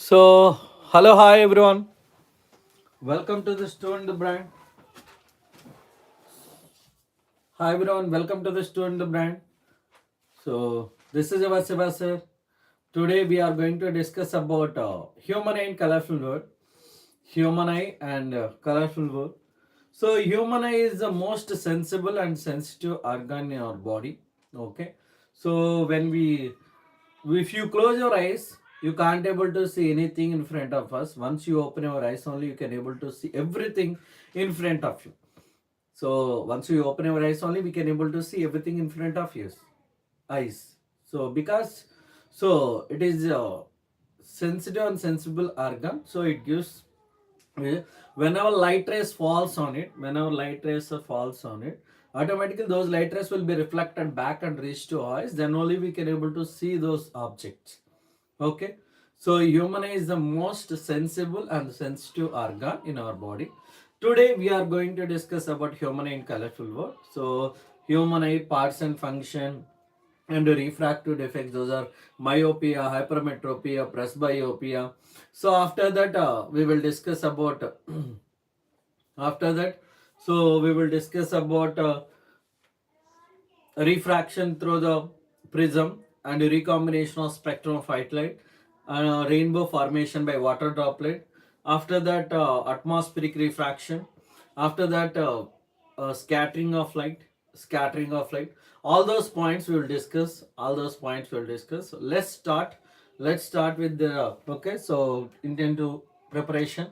So, hello, hi everyone. Welcome to the Student Brand. Hi everyone, welcome to the Student Brand. So, this is our Sebasir. Today we are going to discuss about human eye and colorful world. Human eye and colorful world. So, human eye is the most sensible and sensitive organ in our body. Okay. So, if you close your eyes, you can't able to see anything in front of us. Once you open your eyes, only you can able to see everything in front of you. So once you open your eyes, only we can able to see everything in front of you eyes. So it is a sensitive and sensible organ. So it gives whenever light rays falls on it, automatically those light rays will be reflected back and reach to eyes. Then only we can able to see those objects. Okay. So human eye is the most sensible and sensitive organ in our body. Today we are going to discuss about human eye in colorful world. So human eye parts and function and refractive defects, those are myopia, hypermetropia, presbyopia. So after that we will discuss about after that so we will discuss about refraction through the prism and recombination of spectrum of white light, rainbow formation by water droplet. After that, atmospheric refraction. After that, scattering of light. All those points we will discuss. So let's start. Let's start with the okay. So intends to preparation.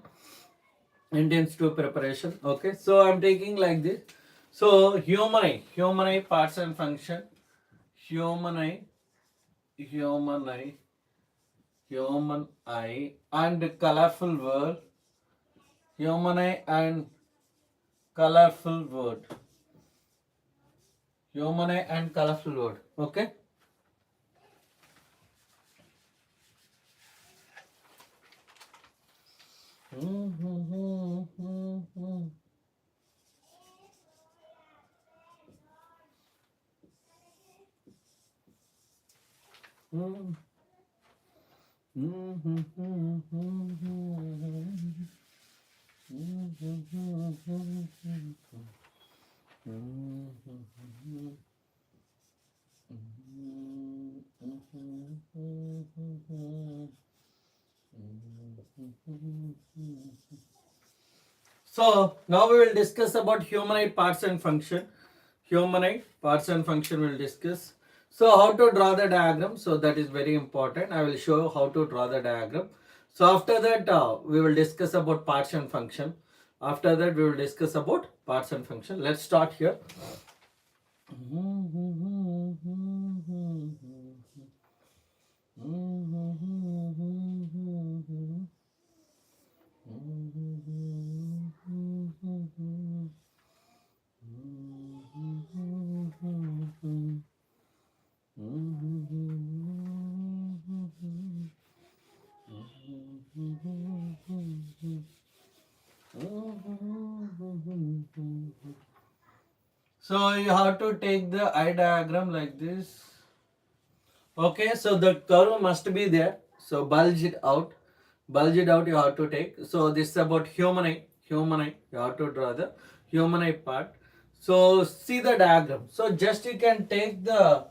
Okay, so I'm taking like this. So human eye parts and function, human eye, human eye, human eye, and colorful world, human eye and colorful word, human eye and colorful word. Okay. So now we will discuss about human eye parts and function. Human eye parts and function will discuss. So how to draw the diagram. So that is very important. I will show you how to draw the diagram. So after that we will discuss about parts and function. After that we will discuss about parts and function. Let's start here. So you have to take the eye diagram like this. Okay, so the curve must be there. So bulge it out. Bulge it out you have to take. So this is about human eye. Human eye. You have to draw the human eye part. So see the diagram. So just you can take the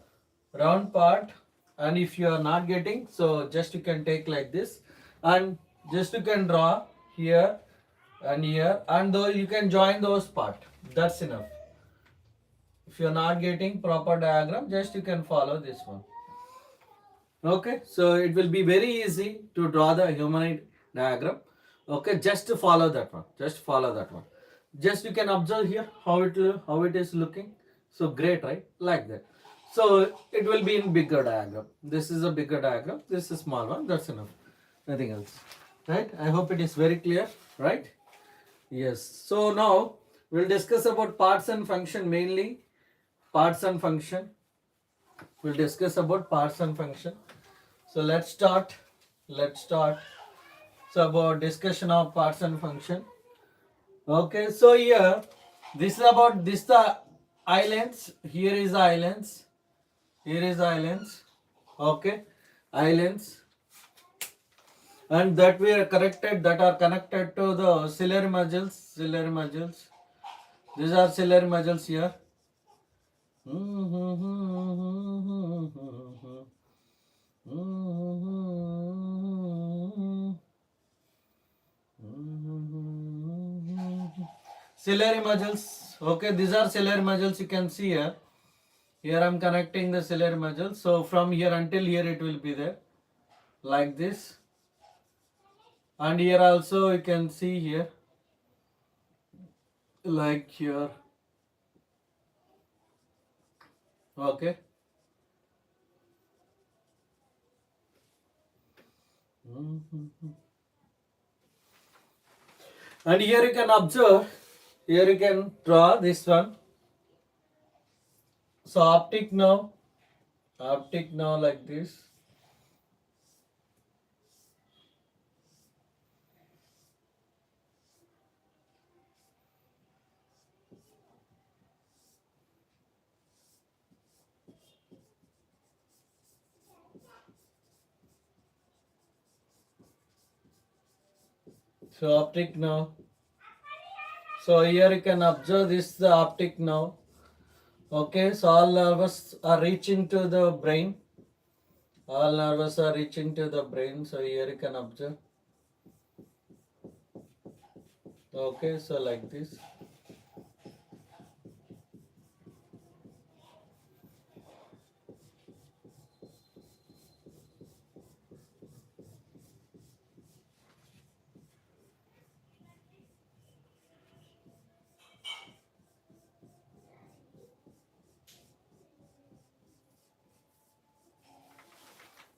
round part, and if you are not getting, so just you can take like this, and just you can draw here and here, and though you can join those part. That's enough. If you are not getting proper diagram, just you can follow this one. Okay, so it will be very easy to draw the humanoid diagram. Okay, just to follow that one. Just follow that one. Just you can observe here how it is looking. So great, right? Like that. So it will be in bigger diagram. This is a bigger diagram. This is small one. That's enough. Nothing else. Right? I hope it is very clear. Right? Yes. So now we'll discuss about parts and function mainly. Parts and function. We'll discuss about parts and function. So let's start. So about discussion of parts and function. Okay, so here this is about this the islands. Here is islands. Here is islands. Okay, islands. and that we are corrected, that are connected to the ciliary muscles. Ciliary muscles. These are ciliary muscles here. Ciliary muscles. Okay, these are ciliary muscles. You can see here. Here I am connecting the ciliary muscles. So from here until here it will be there, like this. And here also you can see here, like here. Okay. And here you can observe, here you can draw this one. So optic now like this. So optic now. So here you can observe this the optic now. Okay, so all nerves are reaching to the brain. All nerves are reaching to the brain. So here you can observe. Okay, so like this.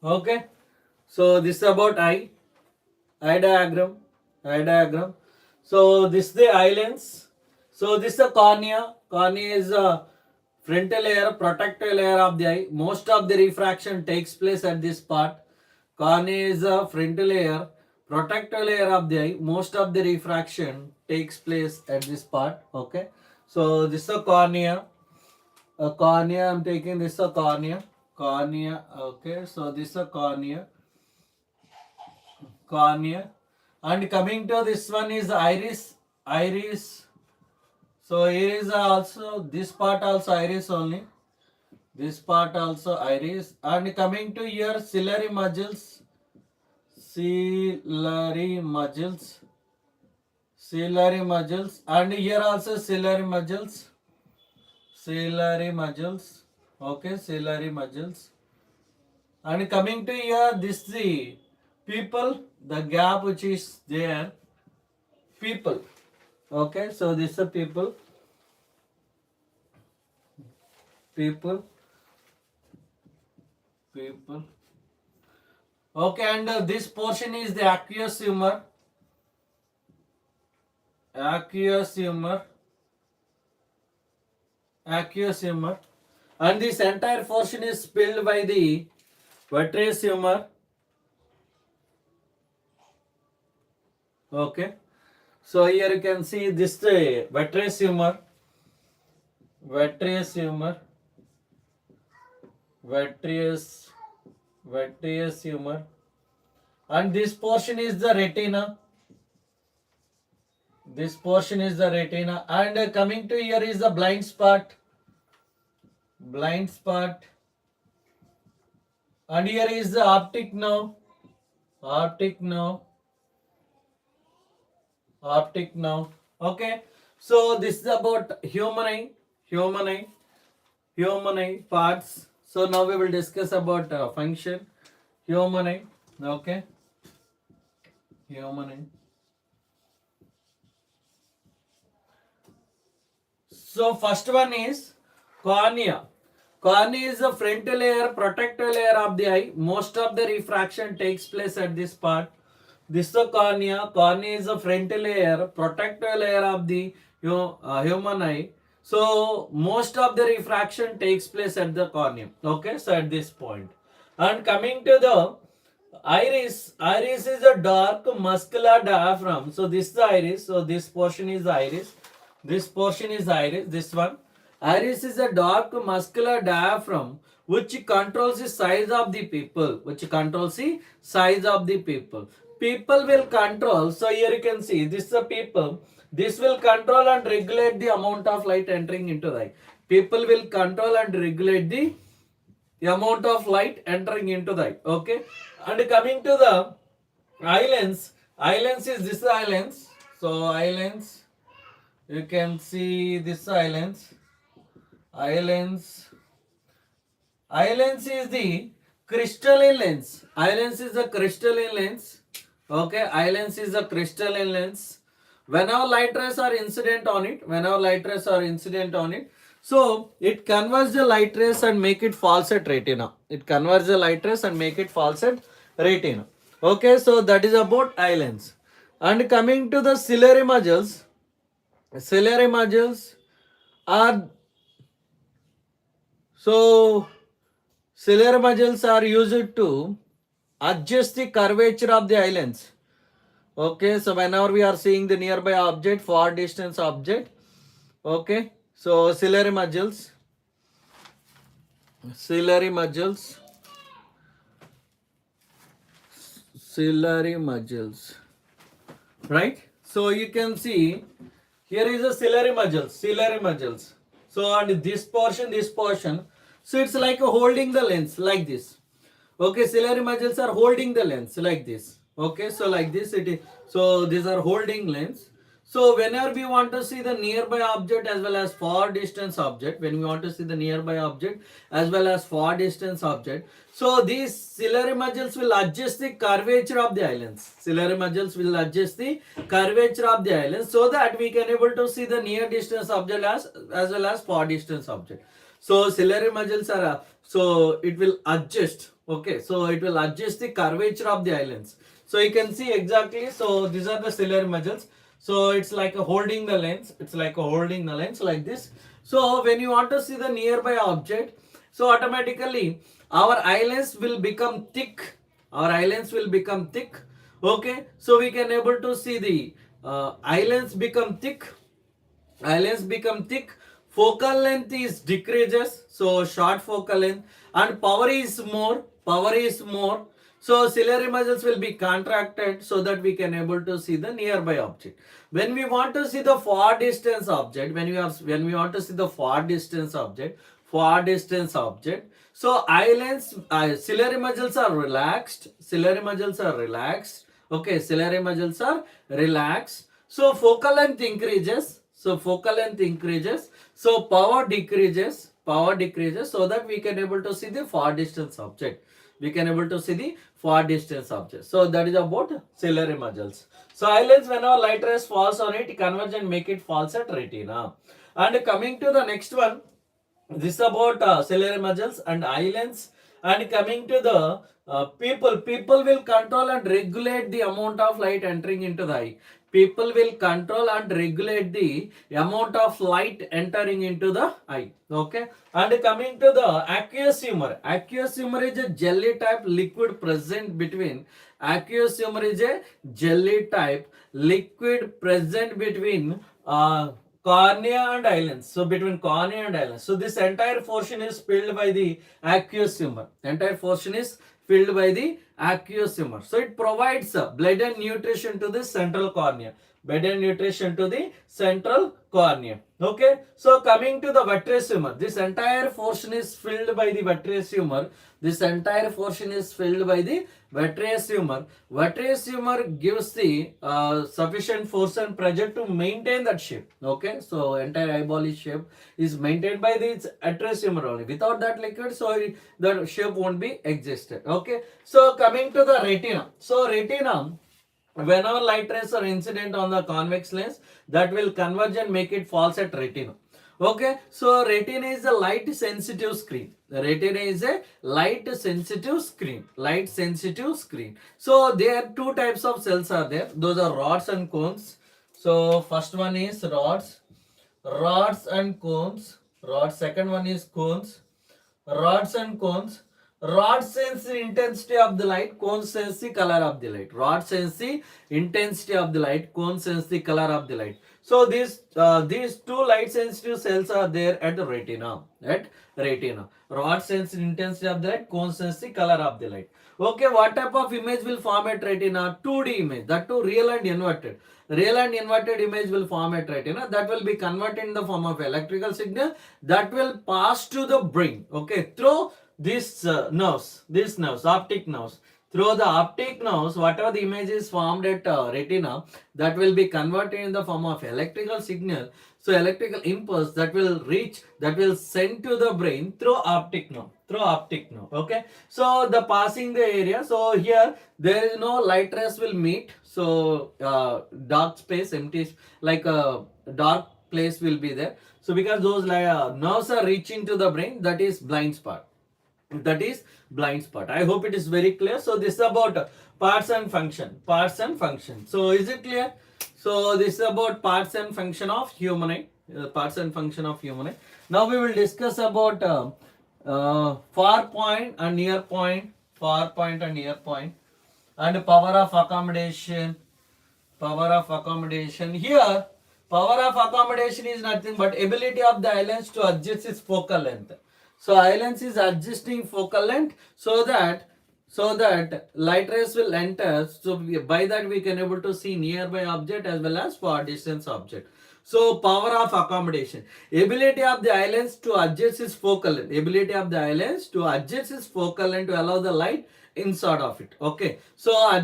Okay, so this is about eye diagram, eye diagram. So this is the eye lens. So this is the cornea. Cornea is a frontal layer, protective layer of the eye. Most of the refraction takes place at this part. Cornea is a frontal layer, protective layer of the eye. Most of the refraction takes place at this part. Okay, so this is the cornea. A cornea, I'm taking this a cornea. Cornea. Okay, so this is a cornea. Cornea. And coming to this one is iris. Iris. So here is also this part also iris only. This part also iris. And coming to here ciliary muscles. Ciliary muscles. Ciliary muscles. And here also ciliary muscles. Ciliary muscles. Okay, ciliary muscles. And coming to here, this the people, the gap which is there, people. Okay, so this is a people, people. Okay, and this portion is the aqueous humor, aqueous humor, aqueous humor, and this entire portion is filled by the vitreous humor. Okay, so here you can see this the vitreous humor, vitreous humor, vitreous humor, and this portion is the retina. This portion is the retina, and coming to here is the blind spot, blind spot, and here is the optic nerve, optic nerve, optic nerve. Okay, so this is about human eye, human eye, human eye parts. So now we will discuss about function, human eye. Okay, human eye. So first one is cornea. Cornea is the frontal layer, protective layer of the eye. Most of the refraction takes place at this part. This is the cornea. Cornea is the frontal layer, protective layer of the human eye. So most of the refraction takes place at the cornea. Okay, so at this point. And coming to the iris, iris is a dark muscular diaphragm. So this is the iris. So this portion is the iris. This portion is iris. This one. Iris is a dark muscular diaphragm which controls the size of the pupil. Which controls the size of the pupil. people will control. So here you can see this is the people. This will control and regulate the amount of light entering into the eye. People will control and regulate the amount of light entering into the eye. Okay, and coming to the eye lens. Eye lens is this eye lens. So eye lens, you can see this eye lens. Eye lens. Eye lens is the crystalline lens. Eye lens is the crystalline lens. Okay, eye lens is a crystalline lens. Whenever light rays are incident on it, so it converts the light rays and make it falls at retina. It converts the light rays and make it falls at retina. Okay, so that is about eye lens. And coming to the ciliary modules are so ciliary modules are used to adjust the curvature of the eye lens. Okay, so whenever we are seeing the nearby object, far distance object, okay, so ciliary modules, right? So you can see here is a ciliary modules. So and this portion, so it's like holding the lens like this. Okay, ciliary modules are holding the lens like this. Okay, so like this it is. So these are holding lens. So whenever we want to see the nearby object as well as far distance object, so these ciliary modules will adjust the curvature of the eye lens. So that we can able to see the near distance object as well as far distance object. So ciliary modules are so it will adjust. Okay, so it will adjust the curvature of the eye lens. So you can see exactly. So these are the ciliary modules. So it's like holding the lens. Like this. So when you want to see the nearby object, so automatically our eye lens will become thick. Okay, so we can able to see the eye lens become thick. Focal length is decreases, so short focal length, and power is more. So ciliary muscles will be contracted so that we can able to see the nearby object. When we want to see the far distance object, so eye lens, ciliary muscles are relaxed. Okay, ciliary muscles are relaxed. So focal length increases. So power decreases so that we can able to see the far distance object. So that is about ciliary muscles. So eye lens, whenever light rays falls on it, converge and make it falls at retina. And coming to the next one, this is about ciliary muscles and eye lens. And coming to the people will control and regulate the amount of light entering into the eye. People will control and regulate the amount of light entering into the eye. Okay, and coming to the aqueous humor. Aqueous humor is a jelly type liquid present between cornea and eye lens. So between cornea and eye lens. So this entire portion is filled by the aqueous humor. So it provides blood and nutrition to the central cornea. Okay. So coming to the vitreous humor. This entire portion is filled by the vitreous humor. Vitreous humor gives the sufficient force and pressure to maintain that shape. Okay, so entire eyeball shape is maintained by this vitreous humor only. Without that liquid, so the shape won't be existed. Okay, so coming to the retina. So retina, whenever light rays are incident on the convex lens, that will converge and make it falls at retina. Okay, so retina is a light sensitive screen. So there are two types of cells are there. Those are rods and cones. So first one is rods and cones. Second one is cones. Rods and cones. Rod sense the intensity of the light, cone sense the color of the light. Rod sense the intensity of the light, cone sense the color of the light. So these two light sensitive cells are there at the retina. Rod sense the intensity of the light, cone sense the color of the light. Okay, what type of image will form at retina? 2D image, that too real and inverted. Real and inverted image will form at retina, that will be converted in the form of electrical signal that will pass to the brain, okay, through these nerves, optic nerves. Through the optic nerves, whatever the image is formed at retina, that will be converted in the form of electrical signal. So electrical impulse that will reach, that will send to the brain through optic nerve, okay. So the passing the area, so here there is no light rays will meet, so dark space, empty, like a dark place will be there. So because those nerves are reaching to the brain, that is blind spot, I hope it is very clear. So this is about parts and function. So is it clear? So this is about parts and function of humanoid, now we will discuss about far point and near point, and power of accommodation. Here, power of accommodation is nothing but ability of the lens to adjust its focal length. So eye lens is adjusting focal length so that light rays will enter. So by that we can able to see nearby object as well as far distance object. So power of accommodation, ability of the eye lens to adjust its focal length, to allow the light inside of it, okay. So eye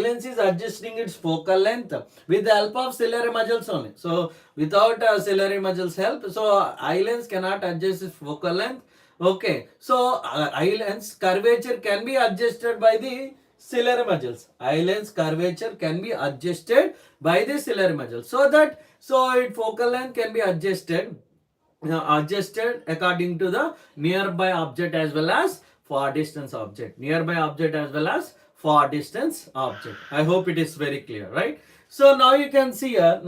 lens is adjusting its focal length with the help of ciliary muscles only. So without ciliary muscles help, so eye lens cannot adjust its focal length, okay. So eye lens curvature can be adjusted by the ciliary muscles. Eye lens curvature can be adjusted by the ciliary muscles, so that its focal length can be adjusted according to the nearby object as well as far distance object. I hope it is very clear, right? So now you can see here,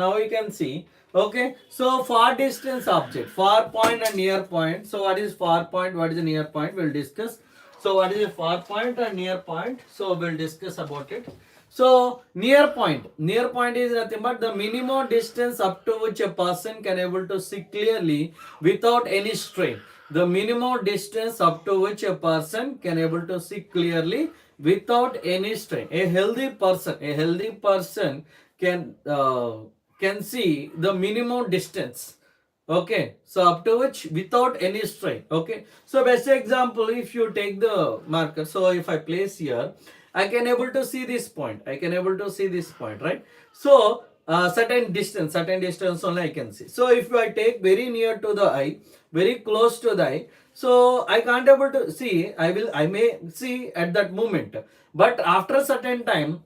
okay. So far distance object, far point and near point. So what is far point, what is the near point, we'll discuss. So what is a far point and near point, so we'll discuss about it. So near point is nothing but the minimum distance up to which a person can able to see clearly without any strain. The minimum distance up to which a person can able to see clearly without any strain. A healthy person can see the minimum distance, okay, so up to which without any strain, okay. So best example, if you take the marker, so if I place here, I can able to see this point, right? So certain distance only I can see. So if I take very near to the eye, very close to the eye, so I can't able to see, I may see at that moment, but after certain time,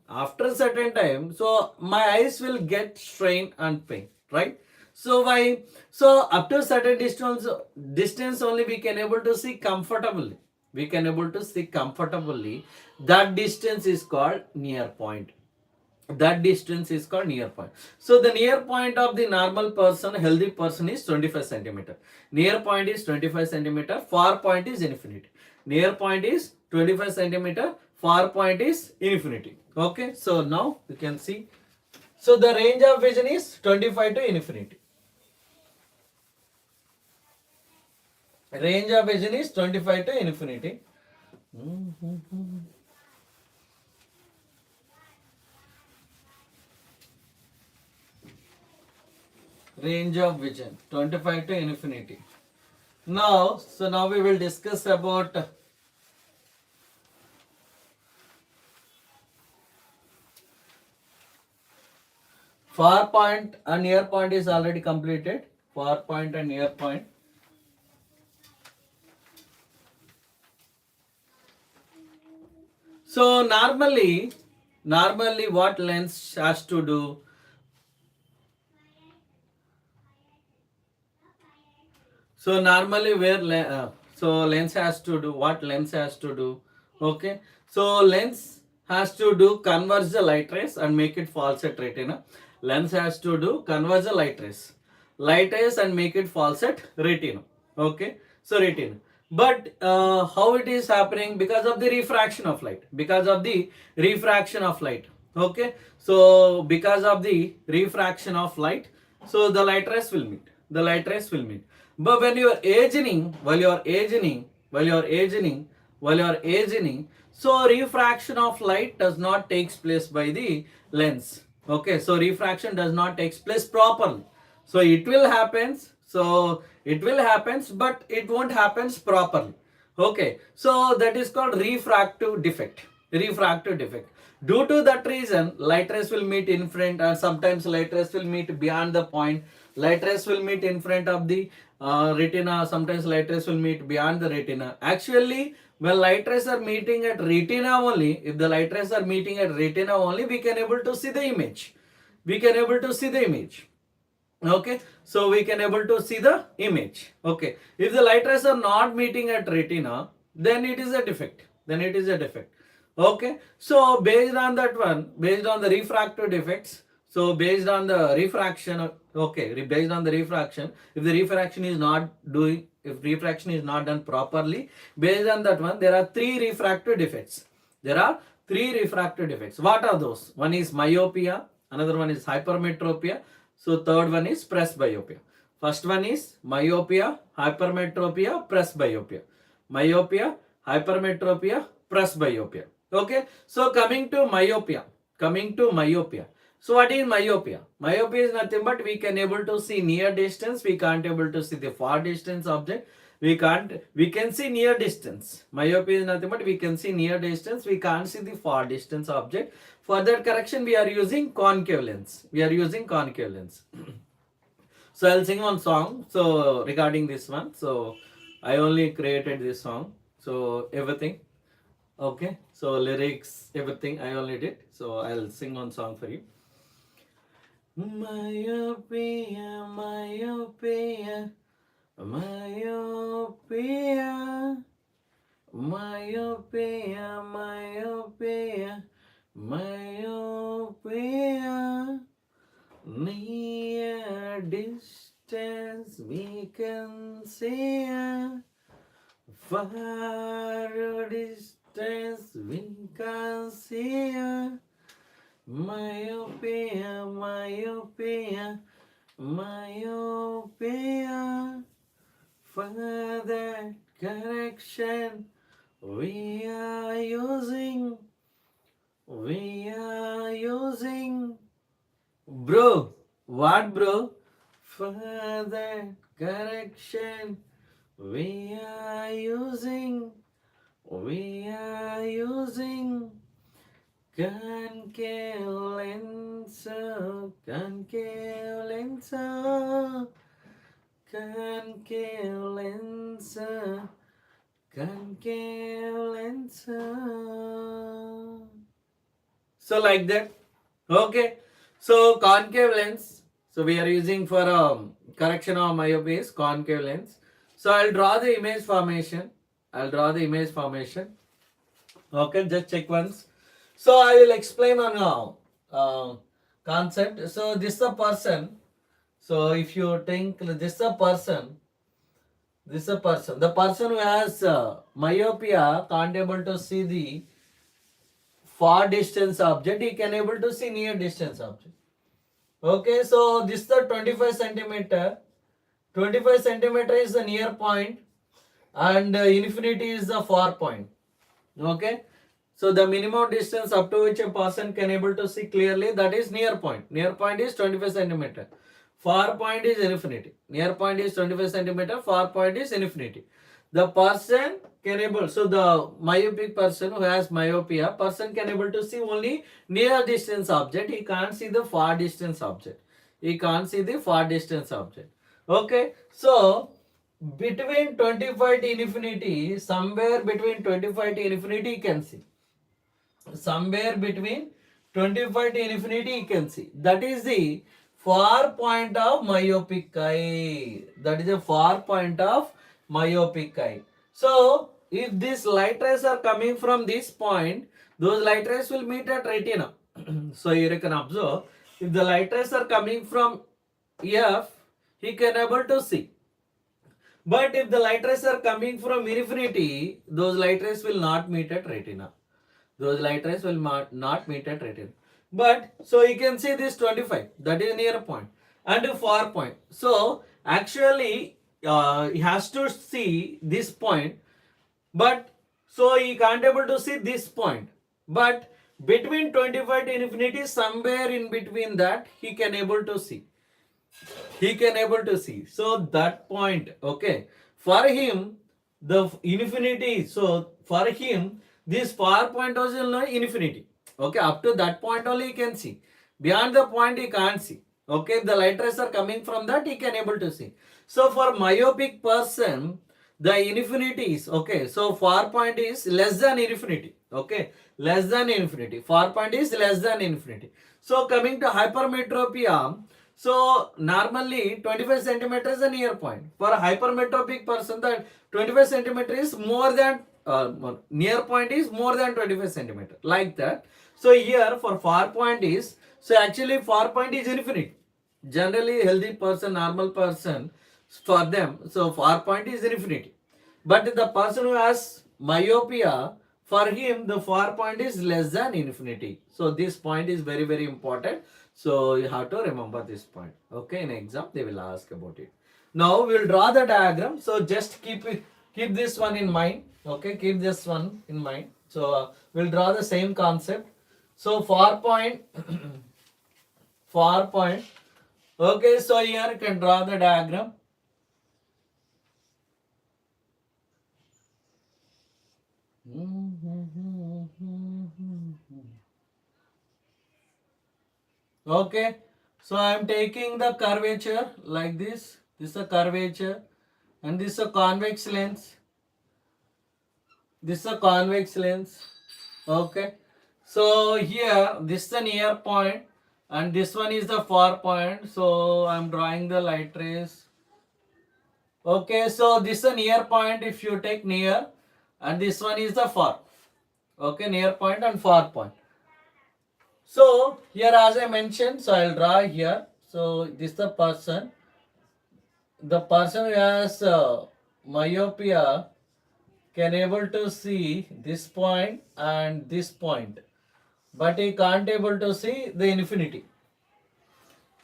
so my eyes will get strain and pain, right? So why? So up to certain distance only we can able to see comfortably. That distance is called near point. So the near point of the normal person, healthy person, is 25 centimeter. Near point is 25 centimeter. Far point is infinity. Near point is 25 centimeter. Far point is infinity. Okay. So now you can see. So the range of vision is 25 to infinity. Range of vision is 25 to infinity. Range of vision 25 to infinity. Now we will discuss about far point and near point is already completed. Far point and near point. So normally what lens has to do? So normally lens has to do what? Lens has to do, okay. So lens has to do converge the light rays and make it false at retina. Lens has to do converge the light rays and make it false at retina, okay. So retina. But how it is happening? Because of the refraction of light. Okay. So because of the refraction of light, so the light rays will meet. But when you are aging, So refraction of light does not takes place by the lens. Okay, so refraction does not takes place properly. So it will happens. So it will happens, but it won't happens properly. Okay, so that is called refractive defect. Refractive defect. Due to that reason, light rays will meet in front, and sometimes light rays will meet beyond the point. Light rays will meet in front of the retina. Sometimes light rays will meet beyond the retina. Actually, when light rays are meeting at retina only, if the light rays are meeting at retina only, we can able to see the image. We can able to see the image. Okay, so we can able to see the image. Okay, if the light rays are not meeting at retina, then it is a defect. Then it is a defect. Okay, so based on that one, based on the refractive defects, so based on the refraction, okay, based on the refraction, if the refraction is not doing, if refraction is not done properly, based on that one, there are three refractive defects. There are three refractive defects. What are those? One is myopia, another one is hypermetropia. So third one is presbyopia. First one is myopia, hypermetropia, presbyopia. Myopia, hypermetropia, presbyopia. Okay. So coming to myopia. Coming to myopia. So what is myopia? Myopia is nothing but we can able to see near distance. We can't able to see the far distance object. We can see near distance. Myopia is nothing but we can see near distance. We can't see the far distance object. For that correction, we are using concave lens. We are using concave lens. So I'll sing one song. So regarding this one, so I only created this song. So everything, okay. So lyrics, everything I only did. So I'll sing one song for you. Myopia, myopia, myopia, myopia, myopia, myopia. Near distance we can see, far distance we can see. Myopia, myopia, myopia. For that correction we are using. Bro, what bro? For that correction we are using concave lens, concave lens, concave lens, concave lens. So like that. Okay. So concave lens. So we are using for correction of myopia is concave lens. So I'll draw the image formation. Okay, just check once. So I will explain on concept. So this is a person. So if you think this is a person, the person who has myopia can't able to see the far distance object. He can able to see near distance object. Okay, so this is the 25 centimeter. 25 centimeter is the near point, and infinity is the far point. Okay, so the minimum distance up to which a person can able to see clearly, that is near point. Near point is 25 centimeter. Far point is infinity. Near point is 25 centimeter. Far point is infinity. The person can able, so the myopic person who has myopia, person can able to see only near distance object. He can't see the far distance object. Okay, so between 25 to infinity, somewhere between 25 to infinity you can see. Somewhere between 25 to infinity you can see. That is the far point of myopic eye. That is the far point of myopic eye. So if these light rays are coming from this point, those light rays will meet at retina. So you can observe, if the light rays are coming from F, he can able to see. But if the light rays are coming from infinity, those light rays will not meet at retina. Not meet at retina. But so you can see this 25, that is near point, and far point. So actually he has to see this point, but So he can't able to see this point. But between 25 to infinity, somewhere in between that, he can able to see. He can able to see. So that point, okay. For him, the infinity. So for him, this far point was infinity. Okay, up to that point only he can see. Beyond the point he can't see. Okay, if the light rays are coming from that, he can able to see. So for myopic person, the infinity is okay. So far point is less than infinity. Okay, less than infinity. Far point is less than infinity. So coming to hypermetropia, so normally 25 centimeter is a near point. For a hypermetropic person, the 25 centimeter is more than near point is more than 25 centimeter, like that. So here for far point is, so actually far point is infinite. Generally healthy person, normal person, for them, so far point is infinity. But the person who has myopia, for him the far point is less than infinity. So this point is very very important. So you have to remember this point. Okay, in exam they will ask about it. Now we will draw the diagram. So just keep this one in mind. Okay, keep this one in mind. So we'll draw the same concept. So far point, far point. Okay, so here you can draw the diagram. Okay, so I am taking the curvature like this. This is a curvature, and this is a convex lens. This is a convex lens. Okay, so here this is the near point, and this one is the far point. So I am drawing the light rays. Okay, so this is a near point if you take near, and this one is the far. Okay, near point and far point. So here as I mentioned, so I'll draw here. So this is the person. The person who has myopia can able to see this point and this point, but he can't able to see the infinity.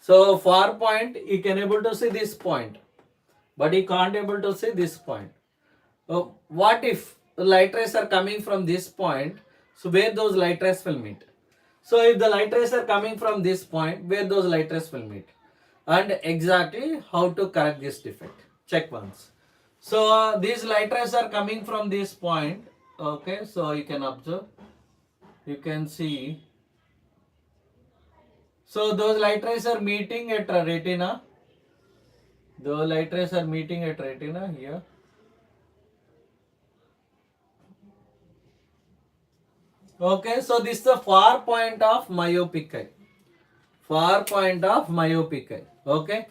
So far point he can able to see this point, but he can't able to see this point. What if the light rays are coming from this point? So where those light rays will meet? So if the light rays are coming from this point, where those light rays will meet? And exactly how to correct this defect. Check once. So these light rays are coming from this point. Okay, so you can observe. You can see. So those light rays are meeting at retina. Those light rays are meeting at retina here. Okay, so this is the far point of myopic eye. Far point of myopic eye. Okay,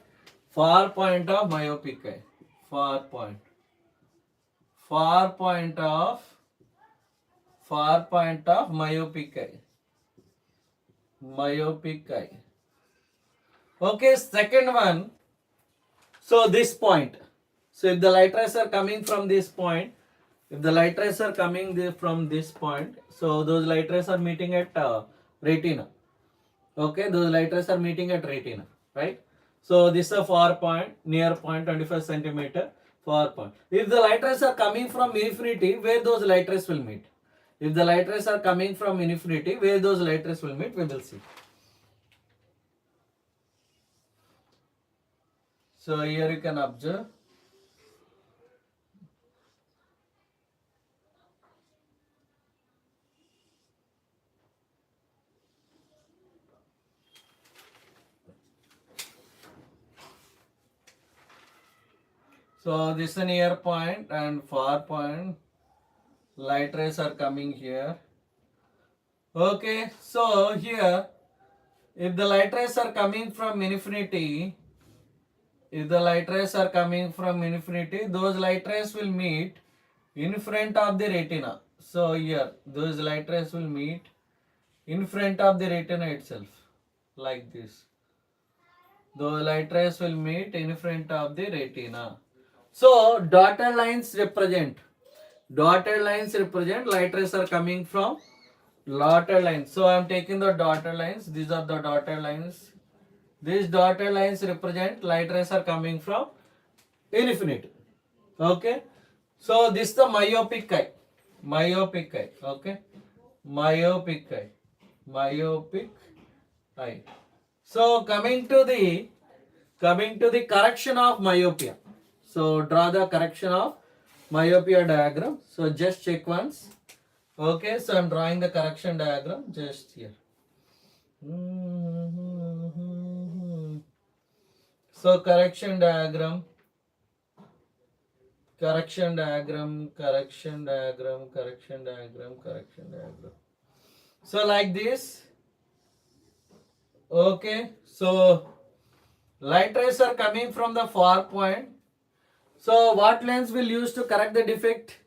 far point of myopic eye. Far point. Far point of myopic eye. Myopic eye. Okay, second one. So this point. So if the light rays are coming from this point, if the light rays are coming from this point, so those light rays are meeting at retina. Okay, those light rays are meeting at retina, right? So this is a far point, near point, 25 centimeter, far point. If the light rays are coming from infinity, where those light rays will meet? If the light rays are coming from infinity, where those light rays will meet, we will see. So here you can observe. So this is a near point and far point. Light rays are coming here. Okay, so here, if the light rays are coming from infinity, if the light rays are coming from infinity, those light rays will meet in front of the retina. So here, those light rays will meet in front of the retina itself, like this. Those light rays will meet in front of the retina. So dotted lines represent light rays are coming from dotted lines. So I am taking the dotted lines. These are the dotted lines. These dotted lines represent light rays are coming from infinity. Okay. So this is the myopic eye. myopic eye. Okay, myopic eye, myopic eye. So coming to the correction of myopia. So draw the correction of myopia diagram. So just check once. Okay, so I'm drawing the correction diagram just here. So correction diagram, correction diagram, correction diagram, correction diagram, correction diagram. So like this. Okay, so light rays are coming from the far point. So what lens will use to correct the defect?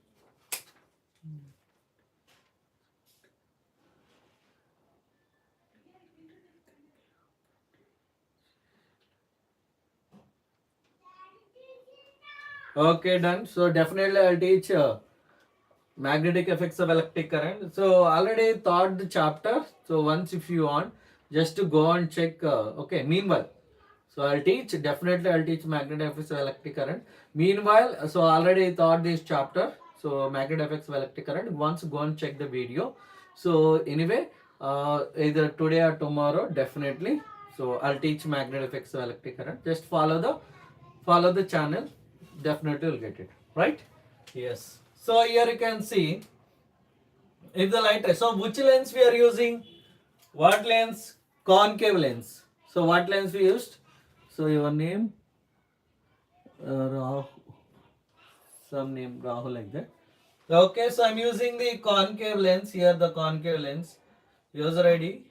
Okay, done. So definitely I'll teach magnetic effects of electric current. So already taught the chapter. So once if you want, just to go and check. Okay, meanwhile. So definitely I'll teach magnetic effects of electric current. Meanwhile, so already taught this chapter. So magnetic effects of electric current. Once go and check the video. So anyway, either today or tomorrow, definitely. So I'll teach magnetic effects of electric current. Just follow the channel. Definitely will get it. Right? Yes. So here you can see if the light ray. So which lens we are using? What lens? Concave lens. So what lens we used? So your name, some name Rahul like that. Okay, so I'm using the concave lens here. The concave lens. User ID.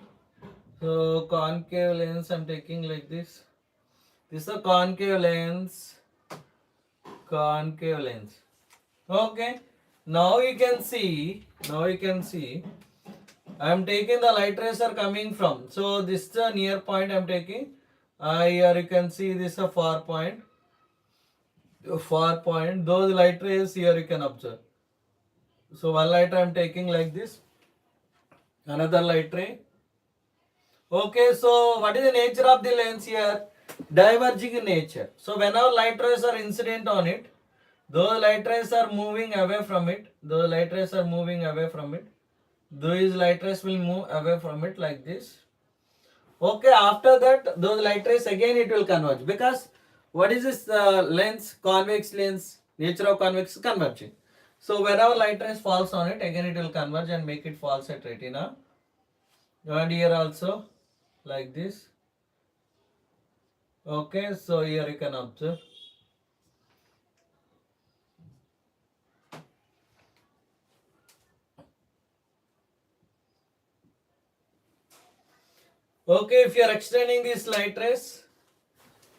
So concave lens I'm taking like this. This is a concave lens. Concave lens. Okay. Now you can see. I am taking the light rays are coming from. So this is the near point I am taking. Here you can see this is a far point. Far point. Those light rays here you can observe. So one light I am taking like this. Another light ray. Okay, so what is the nature of the lens here? Diverging in nature. So whenever light rays are incident on it, those light rays are moving away from it. Those light rays are moving away from it. Those light rays will move away from it like this. Okay, after that, those light rays again it will converge. Because what is this lens? Convex lens. Nature of convex is converging. So whenever light rays falls on it, again it will converge and make it falls at retina. And here also like this. Okay, so here you can observe. Okay, if you are extending these light rays,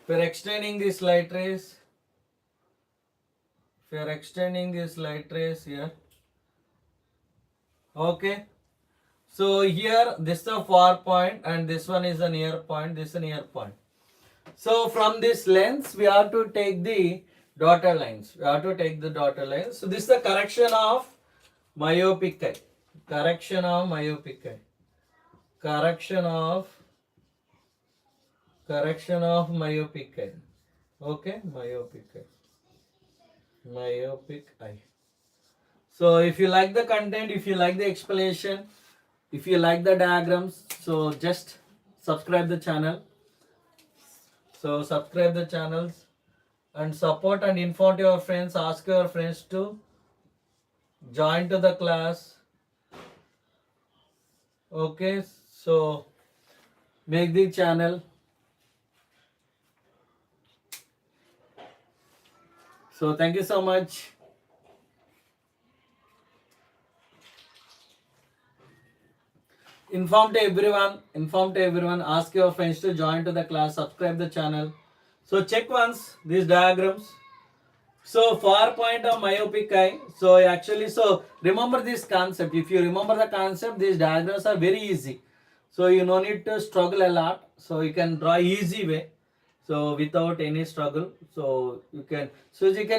if you are extending these light rays here, okay. So here this is a far point and this one is a near point, this is a near point. So from this lens we have to take the dotted lines. So this is the correction of myopic eye. Correction of myopic eye. Okay, myopic eye. So if you like the content, if you like the explanation, if you like the diagrams, so just subscribe the channel. So subscribe the channels and support and inform your friends. Ask your friends to join to the class. Okay, so make the channel. So thank you so much. Inform to everyone, ask your friends to join to the class, subscribe the channel. So check once these diagrams. So far point of myopic eye. So actually, so remember this concept. If you remember the concept, these diagrams are very easy. So you no need to struggle a lot. So you can draw easy way. So without any struggle. So you can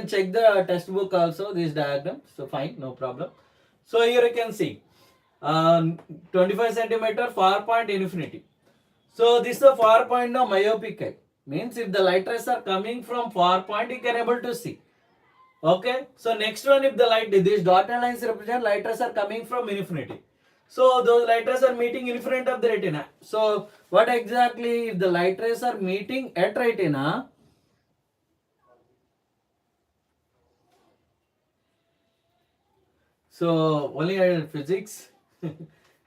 check the textbook also, this diagram. So fine, no problem. So here you can see 25 centimeter far point infinity. So this is the far point of myopic eye. Means if the light rays are coming from far point, you can able to see. Okay, so next one, if the light, these dotted lines represent light rays are coming from infinity. So those light rays are meeting in front of the retina. So what exactly if the light rays are meeting at retina? So only I physics.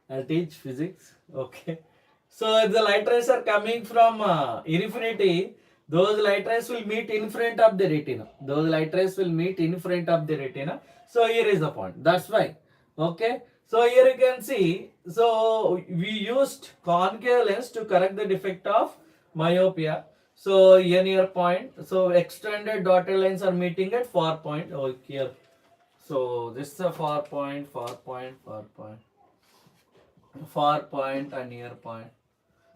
I'll teach physics. Okay. So if the light rays are coming from infinity, those light rays will meet in front of the retina. Those light rays will meet in front of the retina. So here is the point. That's why. Okay. So here you can see. So we used concave lens to correct the defect of myopia. So near point. So extended dotted lines are meeting at far point. Oh, here. So this is a far point, far point, far point, far point and near point.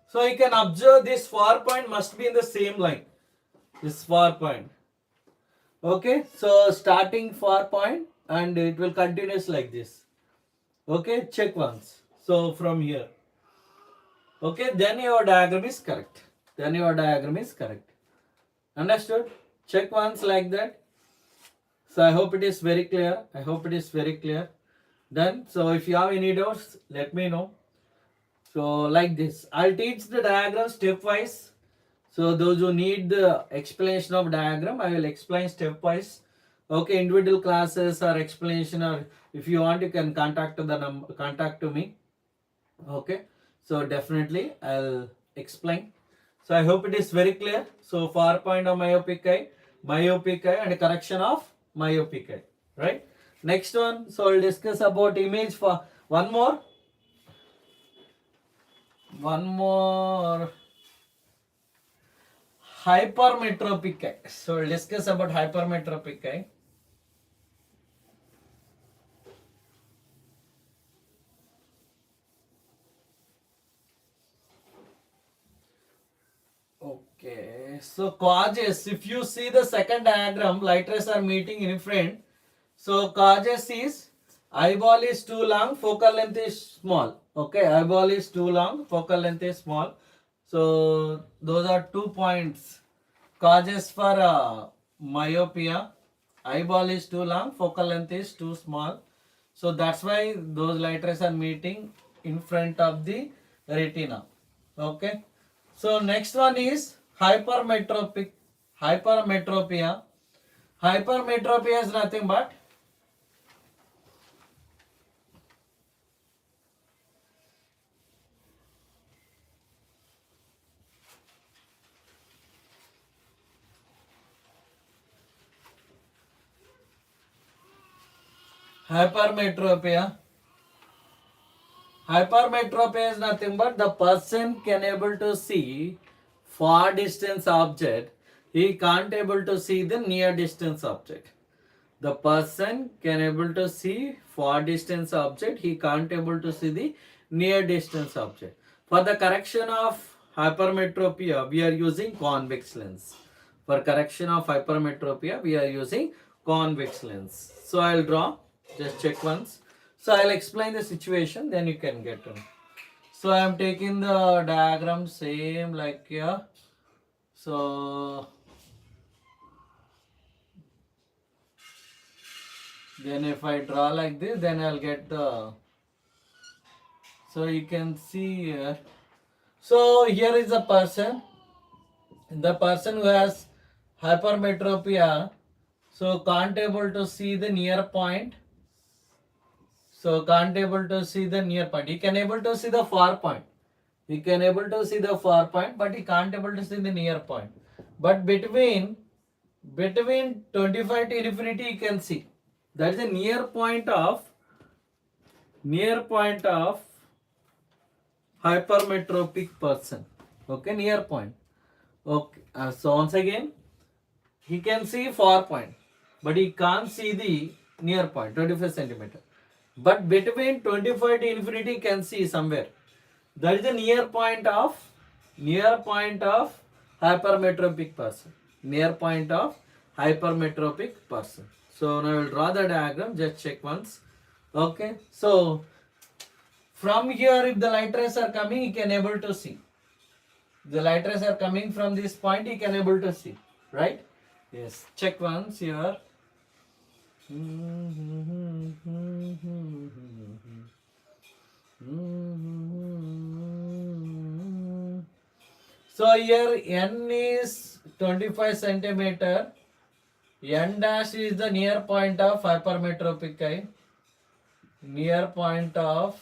So you can observe this far point must be in the same line. This far point. Okay, so starting far point and it will continuous like this. Okay, check once. So from here. Okay, then your diagram is correct. Then your diagram is correct. Understood? Check once like that. So I hope it is very clear. I hope it is very clear. Done. So if you have any doubts, let me know. So like this, I'll teach the diagram stepwise. So those who need the explanation of diagram, I will explain stepwise. Okay, individual classes or explanation, or if you want, you can contact the number, contact to me. Okay, so definitely I'll explain. So I hope it is very clear. So far point of myopic eye, and correction of myopic eye. Right. Next one. So we'll discuss about image for one more. Hypermetropic eye. So we'll discuss about hypermetropic eye. Okay, so causes, if you see the second diagram, light rays are meeting in front. So causes is eyeball is too long, focal length is small. Okay, eyeball is too long, focal length is small. So those are 2 points. Causes for myopia, eyeball is too long, focal length is too small. So that's why those light rays are meeting in front of the retina. Okay. So next one is hypermetropia. Hypermetropia is nothing but hypermetropia. Hypermetropia is nothing but the person can able to see far distance object. He can't able to see the near distance object. The person can able to see far distance object. He can't able to see the near distance object. For the correction of hypermetropia, we are using convex lens. For correction of hypermetropia, we are using convex lens. So I'll draw. Just check once. So I'll explain the situation, then you can get to know. So I am taking the diagram same like here. So then if I draw like this, then I'll get the, so you can see here. So here is a person, the person who has hypermetropia, so can't able to see the near point. So can't able to see the near point. He can able to see the far point. He can able to see the far point, but he can't able to see the near point. But between 25 to infinity, he can see. That is the near point of hypermetropic person. Okay, near point. Okay, so once again, he can see far point, but he can't see the near point, 25 centimeter. But between 25 to infinity, he can see somewhere. That is the near point of hypermetropic person. Near point of hypermetropic person. So now I will draw the diagram. Just check once. Okay. So from here, if the light rays are coming, he can able to see. The light rays are coming from this point, he can able to see. Right? Yes. Check once here. So here n is 25 centimeter. N dash is the near point of hypermetropic eye. Near point of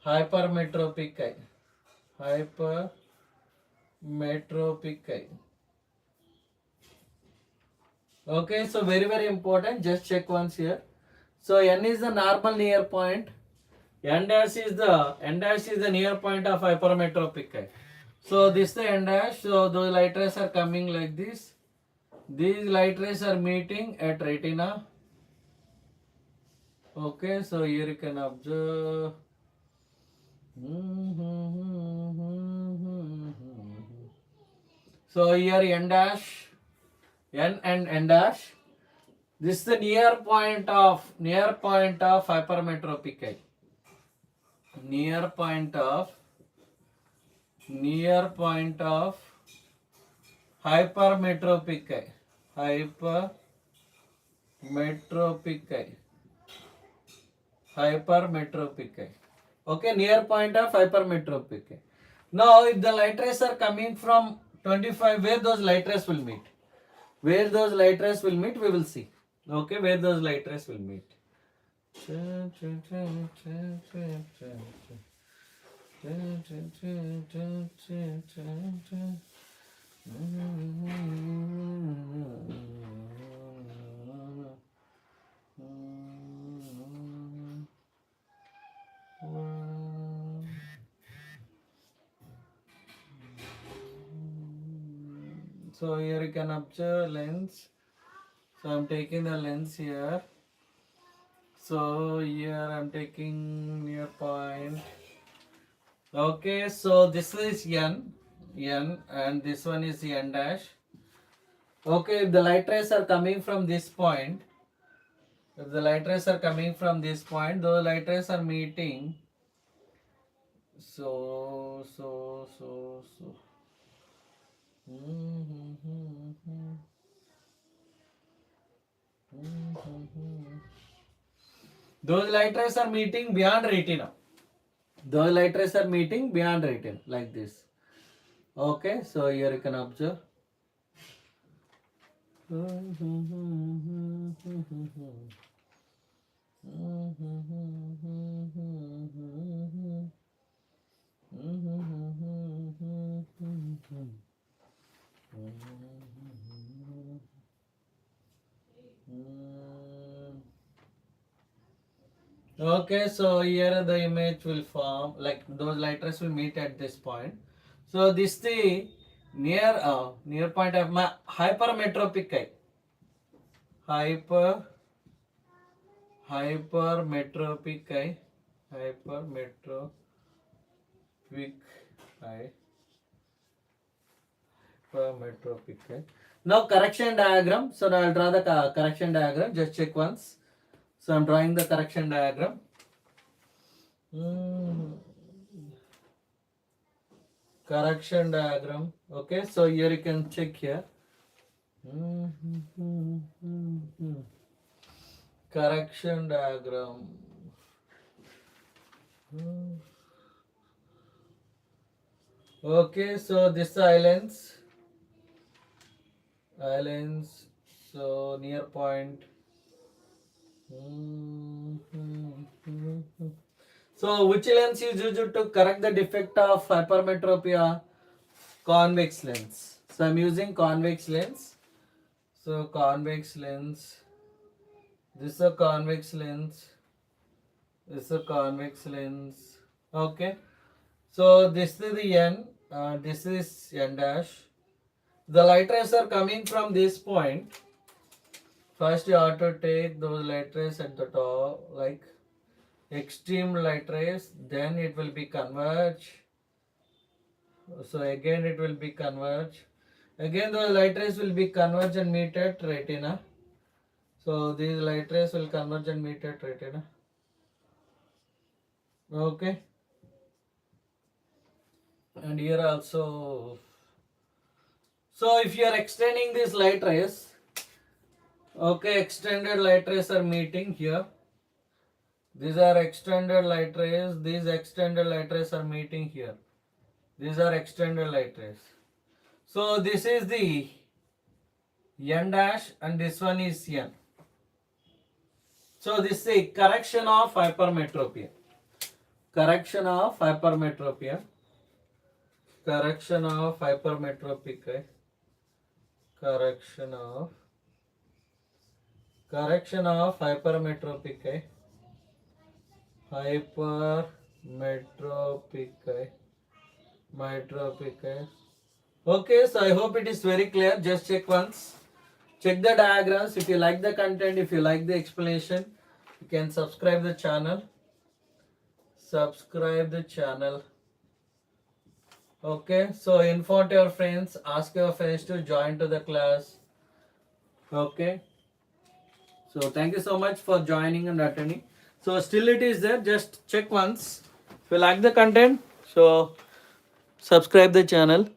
hypermetropic eye. Hypermetropic eye. Okay, so very important. Just check once here. So n is the normal near point. N dash is the near point of hypermetropic eye. So this is the n dash. So those light rays are coming like this. These light rays are meeting at retina. Okay, so here you can observe. So here n dash, n and n dash. This is the near point of hypermetropic eye. Near point of hypermetropic eye. Hypermetropic eye. Okay, near point of hypermetropic eye. Now, if the light rays are coming from 25, where those light rays will meet? Where those light rays will meet, we will see. Okay, where those light rays will meet. So here you can observe lens. So I'm taking the lens here. So here I'm taking near point. Okay, so this is n, and this one is n dash. Okay, if the light rays are coming from this point, those light rays are meeting. So. Those light rays are meeting beyond retina. Like this. Okay, so here you can observe. Okay, so here the image will form, like those light rays will meet at this point. So this is the near point of my hypermetropic eye. Hypermetropic eye. Hypermetropic eye. Now correction diagram. So now I'll draw the correction diagram. Just check once. So I'm drawing the correction diagram. Correction diagram. Okay, so here you can check here. Correction diagram. Okay, so this is islands. So near point. So which lens is used to correct the defect of hypermetropia? Convex lens. So I'm using convex lens. So convex lens. This is a convex lens. Okay. So this is the n. This is n dash. The light rays are coming from this point. First you have to take those light rays at the top, like extreme light rays, then it will be converge. So again it will be converge. Again those light rays will be converge and meet at retina. So these light rays will converge and meet at retina. Okay. And here also. So if you are extending these light rays, Okay, extended light rays are meeting here. These are extended light rays. These extended light rays are meeting here. These are extended light rays. So this is the n dash and this one is n. So this is the correction of hypermetropia. Correction of hypermetropia. Correction of hypermetropic. Correction of hypermetropic. Hypermetropic. Metropic. Okay, so I hope it is very clear. Just check once. Check the diagrams. If you like the content, if you like the explanation, you can subscribe the channel. Subscribe the channel. Okay, so inform your friends, ask your friends to join to the class. Okay, so thank you so much for joining and attending. So still it is there, just check once. If you like the content, so subscribe the channel.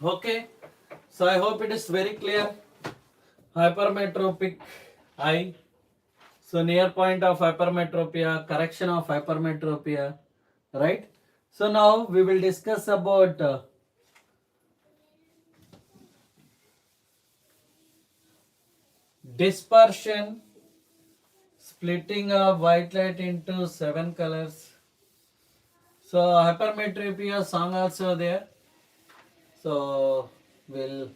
Okay, so I hope it is very clear. Hypermetropic eye. So near point of hypermetropia, correction of hypermetropia, right? So now we will discuss about dispersion, splitting of white light into 7 colors. So hypermetropia song also there. So we'll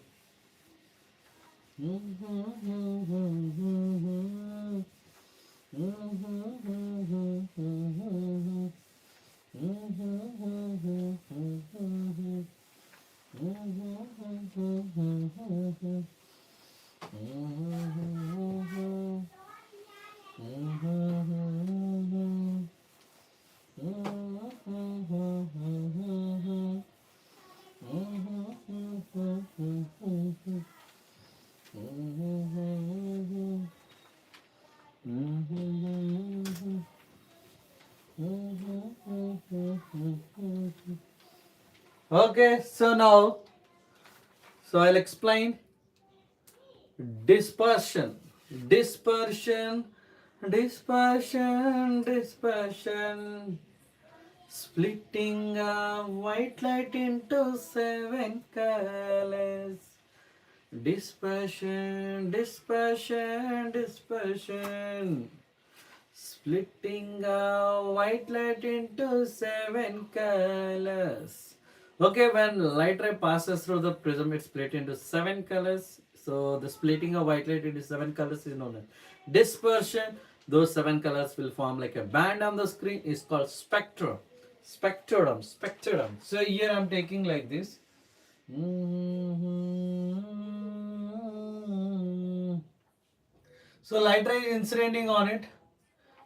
okay, so now, so I'll explain dispersion, dispersion, dispersion, dispersion, splitting a white light into 7 colors. Dispersion, dispersion, dispersion, splitting a white light into 7 colors. Okay, when light ray passes through the prism, it's split into 7 colors. So the splitting of white light into 7 colors is known as dispersion. Those 7 colors will form like a band on the screen. Is called spectrum. Spectrum, spectrum. So here I'm taking like this. So light ray incidenting on it.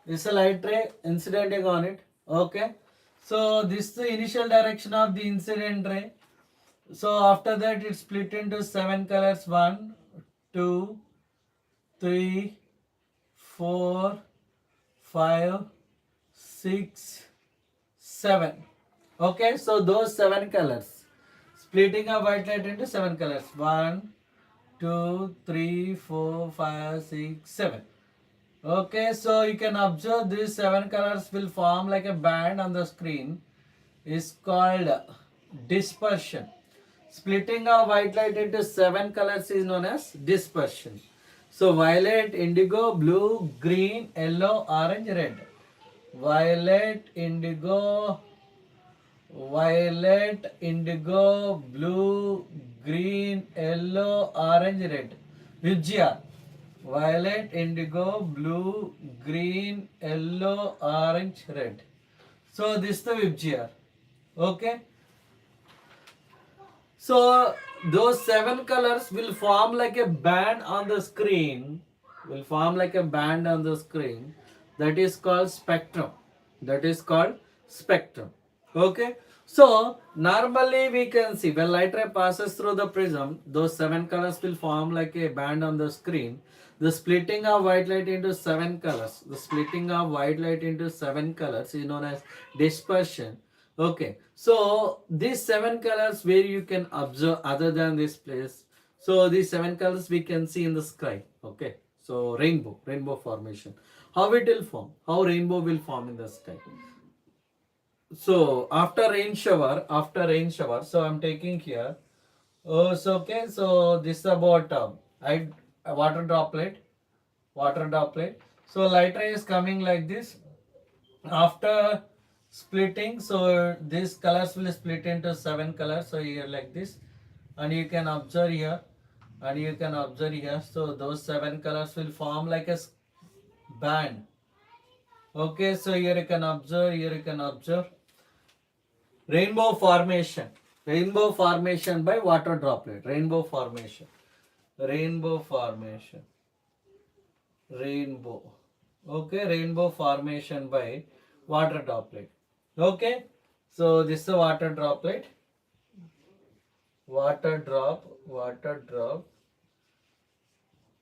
This is a light ray incidenting on it. Okay. So this is the initial direction of the incident ray. So after that it's split into 7 colors. 1, 2, 3, 4, 5, 6, 7. Okay, so those 7 colors. Splitting a white light into 7 colors. 1, 2, 3, 4, 5, 6, 7. Okay, so you can observe these 7 colors will form like a band on the screen. Is called dispersion. Splitting a white light into 7 colors is known as dispersion. So violet, indigo, blue, green, yellow, orange, red. Violet, indigo, violet, indigo, blue, green, yellow, orange, red. Vijaya. Violet, indigo, blue, green, yellow, orange, red. So this is the Vijaya. Okay. So those 7 colors will form like a band on the screen. Will form like a band on the screen. That is called spectrum. That is called spectrum. Okay. So normally we can see when light ray passes through the prism, those 7 colors will form like a band on the screen. The splitting of white light into 7 colors. The splitting of white light into 7 colors is known as dispersion. Okay, so these 7 colors where you can observe other than this place. So these 7 colors we can see in the sky. Okay, so rainbow formation. How it will form? How rainbow will form in the sky? So after rain shower, so I'm taking here. Oh, so okay, so this is about I water droplet, water droplet. So light ray is coming like this. After splitting, so these colors will split into 7 colors. So here like this, and you can observe here, and you can observe here. So those 7 colors will form like a band. Okay, so here you can observe, here you can observe rainbow formation. Rainbow formation by water droplet. Rainbow formation. Rainbow formation. Rainbow. Okay, rainbow formation by water droplet. Okay, so this is a water droplet. Water drop.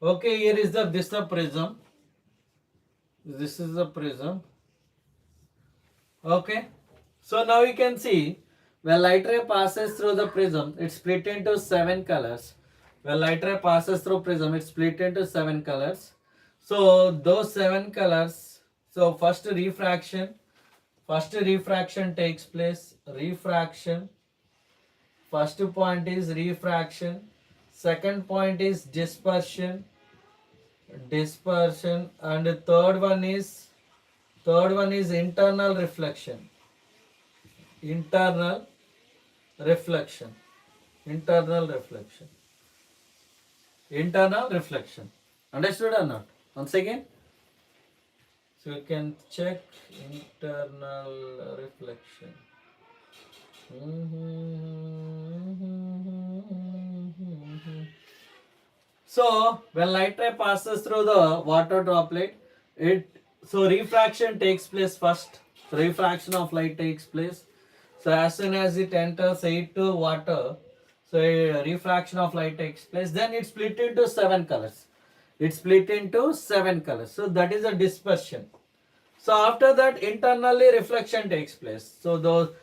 Okay, here is this is the prism. This is the prism. Okay, so now you can see When light ray passes through the prism, it's split into 7 colors. When light ray passes through prism, it's split into 7 colors. So those 7 colors, so first refraction takes place. Refraction. First point is refraction. Second point is dispersion. Dispersion. And the third one is internal reflection. Internal reflection. Internal reflection. Internal reflection. Understood or not? Once again. So you can check internal reflection. So when light ray passes through the water droplet, refraction takes place first. Refraction of light takes place. So as soon as it enters into water, so a refraction of light takes place. Then it's split into 7 colors. It's split into 7 colors. So that is a dispersion. So after that, internally reflection takes place. So the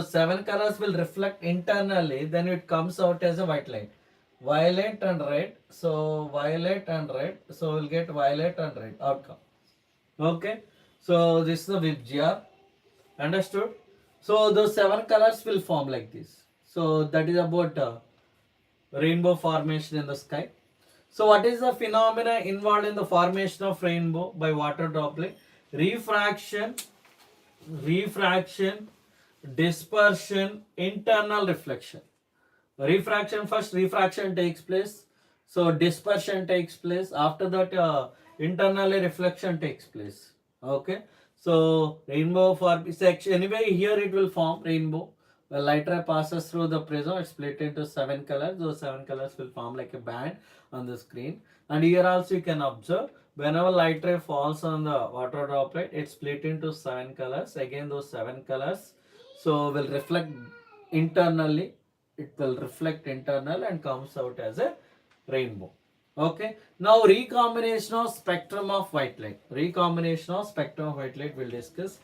7 colors will reflect internally. Then it comes out as a white light. Violet and red. So violet and red. So we'll get violet and red outcome. Okay. So this is the Vibgr. Understood? So those 7 colors will form like this. So that is about rainbow formation in the sky. So what is the phenomena involved in the formation of rainbow by water droplet? Refraction, dispersion, internal reflection. Refraction, first refraction takes place. So dispersion takes place. After that, internally reflection takes place. Okay. So rainbow section. Anyway, here it will form rainbow. When light ray passes through the prism, it's split into 7 colors. Those 7 colors will form like a band on the screen. And here also you can observe, whenever light ray falls on the water droplet, it's split into 7 colors. Again, those 7 colors will reflect internally. It will reflect internal and comes out as a rainbow. Okay. Now recombination of spectrum of white light. Recombination of spectrum of white light we'll discuss.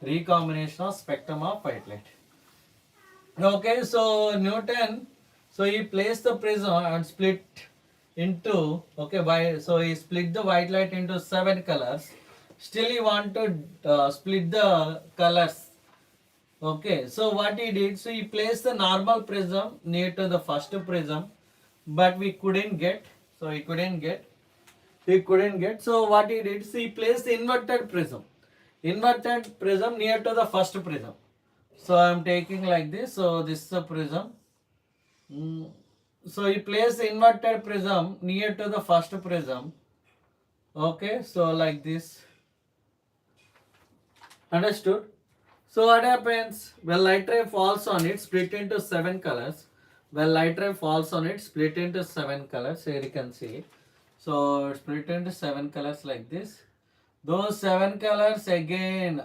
Recombination of spectrum of white light. Okay, so Newton, so he placed the prism and split into, so he split the white light into 7 colors. Still he want to split the colors. Okay, so what he did, so he placed the normal prism near to the first prism, but we couldn't get, so he couldn't get. So what he did, so he placed the inverted prism near to the first prism. So I am taking like this. So this is a prism. So you place the inverted prism near to the first prism. Okay, so like this. Understood? So what happens? When light ray falls on it, split into 7 colors. When light ray falls on it, split into 7 colors. Here you can see. So split into 7 colors like this. Those 7 colors again.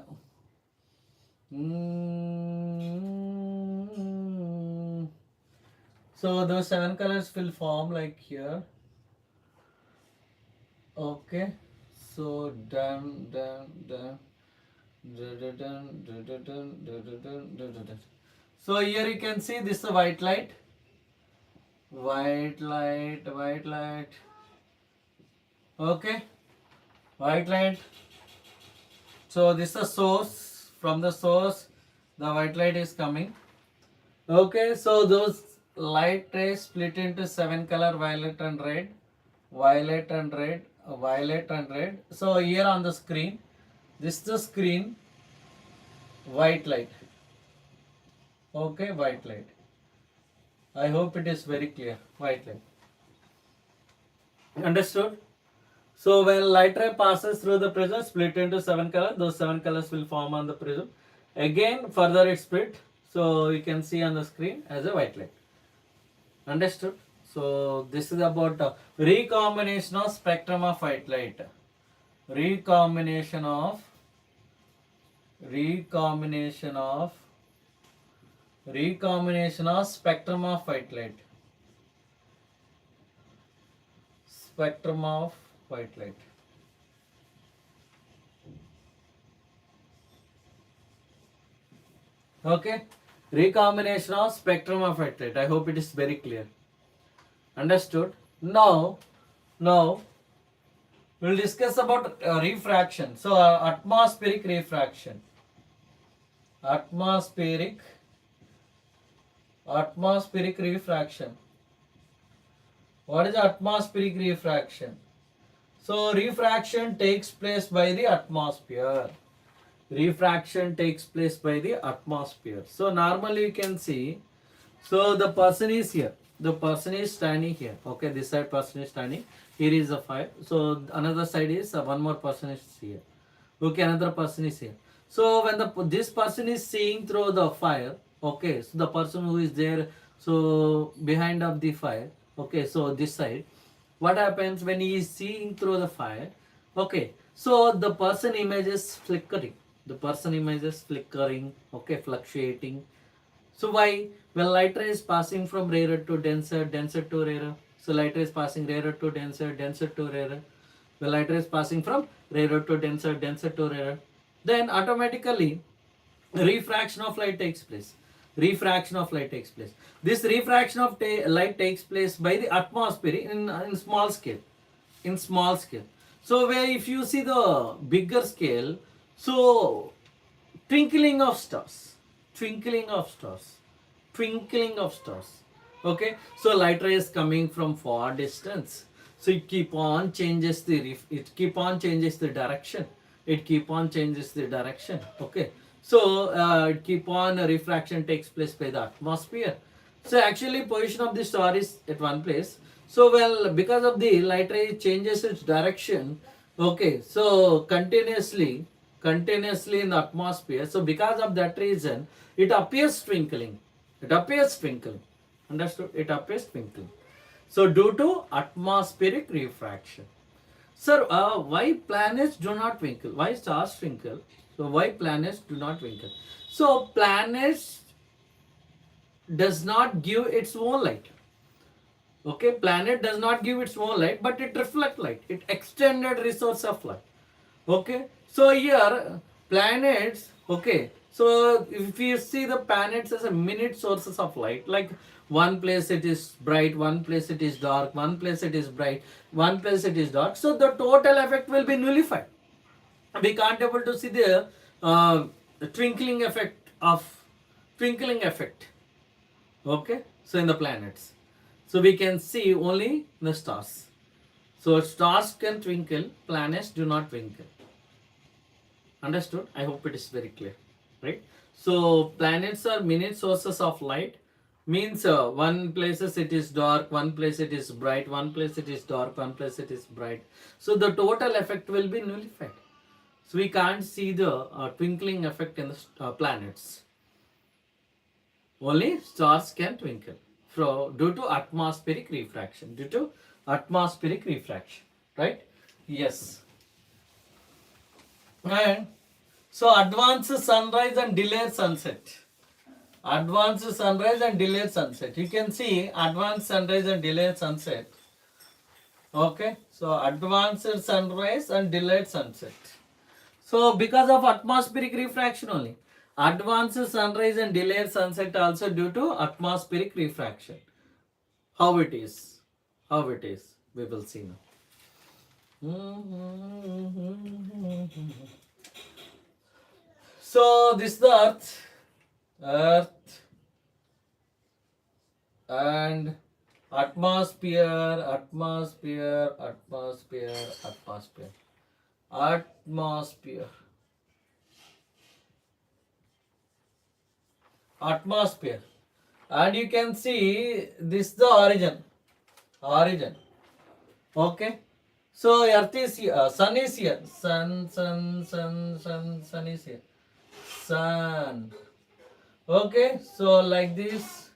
So those 7 colors will form like here. Okay. So done. So here you can see this is white light. White light. Okay. White light. So this is the source. From the source, the white light is coming. Okay, so those light rays split into 7 color, violet and red. So here on the screen, this is the screen, white light. Okay, white light. I hope it is very clear. White light. Understood? So when light ray passes through the prism, split into 7 colors, those 7 colors will form on the prism. Again, further it split. So you can see on the screen as a white light. Understood? So this is about recombination of spectrum of white light. Recombination of spectrum of white light. Spectrum of white light. Okay. Recombination of spectrum effect rate. I hope it is very clear. Understood? Now we'll discuss about refraction. So atmospheric refraction. Atmospheric refraction. What is atmospheric refraction? So refraction takes place by the atmosphere. Refraction takes place by the atmosphere. So normally you can see, so the person is here. The person is standing here. Okay, this side person is standing. Here is a fire. So another side is one more person is here. Okay, another person is here. So when this person is seeing through the fire, okay, so the person who is there, so behind of the fire, okay, so this side, what happens when he is seeing through the fire? Okay, so the person image is flickering. The person image is flickering, okay, fluctuating. So why? When light ray is passing from rarer to denser, denser to rarer. So light ray is passing rarer to denser, denser to rarer. When light ray is passing from rarer to denser, denser to rarer, then automatically refraction of light takes place. Refraction of light takes place. This refraction of light takes place by the atmosphere in small scale. In small scale. So where if you see the bigger scale, so twinkling of stars, twinkling of stars, twinkling of stars. Okay, so light ray is coming from far distance. So it keep on changes the direction. It keep on changes the direction. Okay, so it keep on refraction takes place by the atmosphere. So actually position of the star is at one place. So well, because of the light ray changes its direction. Okay, so continuously in the atmosphere. So because of that reason, it appears twinkling. It appears twinkling. Understood? It appears twinkling. So due to atmospheric refraction. Sir, why planets do not twinkle? Why stars twinkle? So why planets do not twinkle? So planets does not give its own light. Okay, planet does not give its own light, but it reflect light. It extended resource of light. Okay, so here planets, okay, so if you see the planets as a minute sources of light, like one place it is bright, one place it is dark, one place it is bright, one place it is dark, so the total effect will be nullified. We can't able to see the twinkling effect. Okay, so in the planets, so we can see only the stars. So stars can twinkle, planets do not twinkle. Understood? I hope it is very clear, right? So planets are minute sources of light. Means one places it is dark, one place it is bright, one place it is dark, one place it is bright. So the total effect will be nullified. So we can't see the twinkling effect in the planets. Only stars can twinkle due to atmospheric refraction. Due to atmospheric refraction, right? Yes. And so advanced sunrise and delayed sunset. Advanced sunrise and delayed sunset. You can see advanced sunrise and delayed sunset. Okay, so advanced sunrise and delayed sunset. So because of atmospheric refraction only. Advanced sunrise and delayed sunset also due to atmospheric refraction. How it is? How it is? We will see now. So this is the earth and atmosphere. And you can see this is the origin. Okay, so earth is here, sun is here, sun is here, sun. Okay, so like this,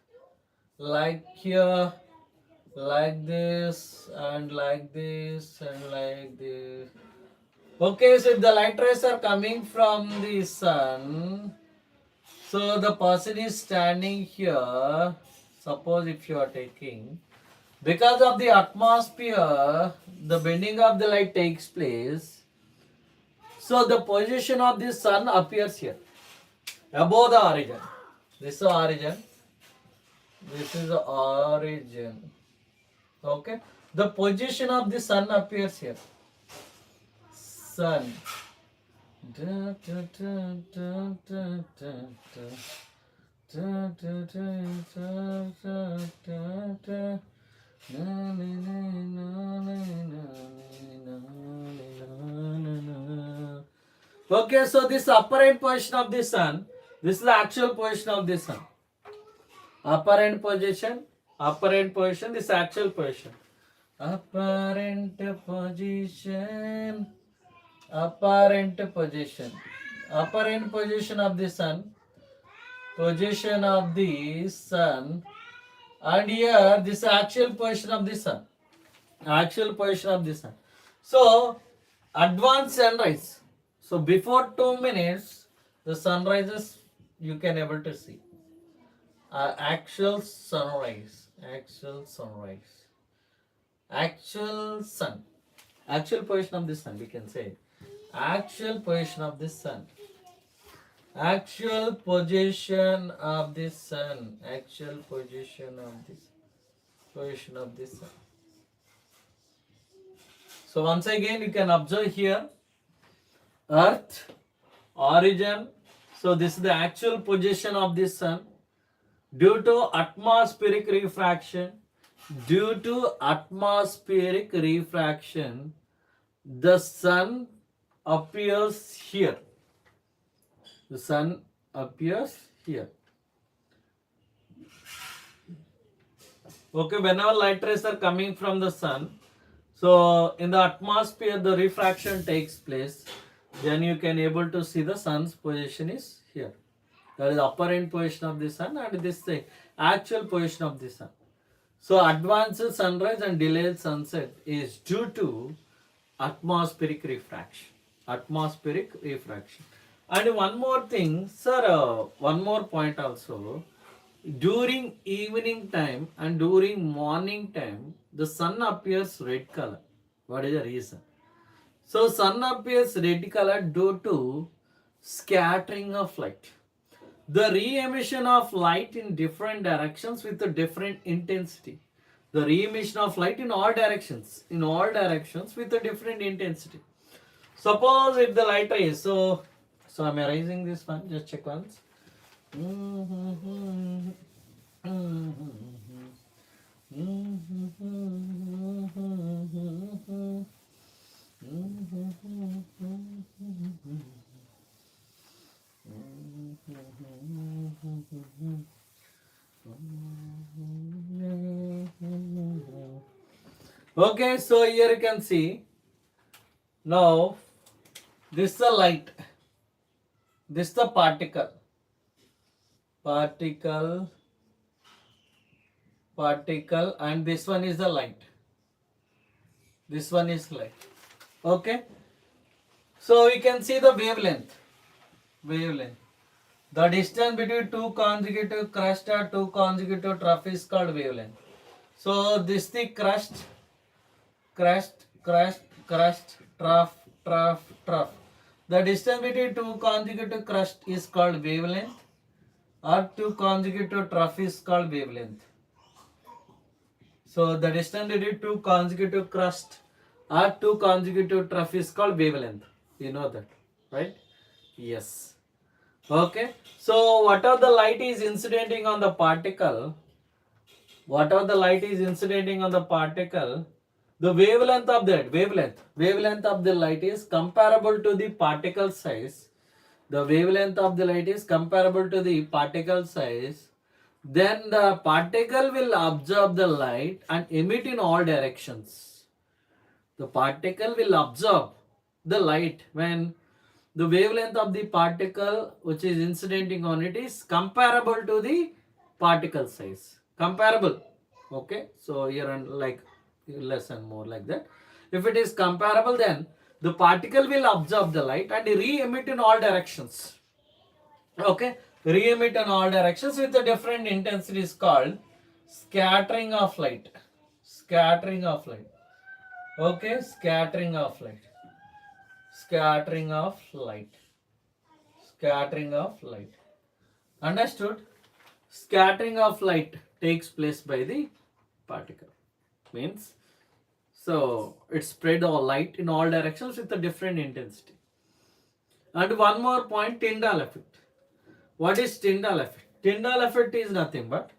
like here, like this, and like this, and like this. Okay, so if the light rays are coming from the sun, so the person is standing here. Suppose if you are taking, because of the atmosphere, the bending of the light takes place. So the position of the sun appears here, above the origin. This is origin. This is the origin. Okay. The position of the sun appears here. Sun. Okay, so this apparent position of the sun, this is the actual position of the sun. Apparent position, this actual position. Apparent position, apparent position, apparent position of the sun, and here this actual position of the sun, So advanced sunrise. So before 2 minutes, the sunrises you can able to see. Actual sunrise, actual sun, actual position of the sun, we can say. Actual position of the sun. Actual position of the sun. Actual position of the sun. So once again you can observe here Earth, origin. So this is the actual position of the sun. Due to atmospheric refraction, the sun appears here. The sun appears here. Okay, whenever light rays are coming from the sun, so in the atmosphere the refraction takes place. Then you can able to see the sun's position is here. That is apparent position of the sun, and this is the actual position of the sun. So advanced sunrise and delayed sunset is due to atmospheric refraction. And one more thing, sir, one more point also. During evening time and during morning time, the sun appears red color. What is the reason? So sun appears red color due to scattering of light. The re-emission of light in different directions with a different intensity. The re-emission of light in all directions with a different intensity. Suppose if the light rays, so I'm erasing this one, just check once. Okay, so here you can see, now this is the light, this is the particle, and this one is the light. This one is light. Okay, so we can see the wavelength. The distance between two consecutive crust or two consecutive trough is called wavelength. So this is the crust, trough. The distance between two consecutive crust is called wavelength, or two consecutive trough is called wavelength. So the distance between two consecutive crust or two consecutive trough is called wavelength. You know that, right? Yes. Okay. So whatever the light is incidenting on the particle, the wavelength of the light is comparable to the particle size. Then the particle will absorb the light and emit in all directions. The particle will absorb the light when the wavelength of the particle which is incidenting on it is comparable to the particle size. Comparable. Okay. So here and like less and more like that. If it is comparable, then the particle will absorb the light and re-emit in all directions. Okay. Re-emit in all directions with a different intensity is called scattering of light. Okay. Scattering of light. Understood? scattering of light takes place by the particle. Means, so it spread all light in all directions with a different intensity. And one more point, Tyndall effect. What is Tyndall effect? Tyndall effect is nothing but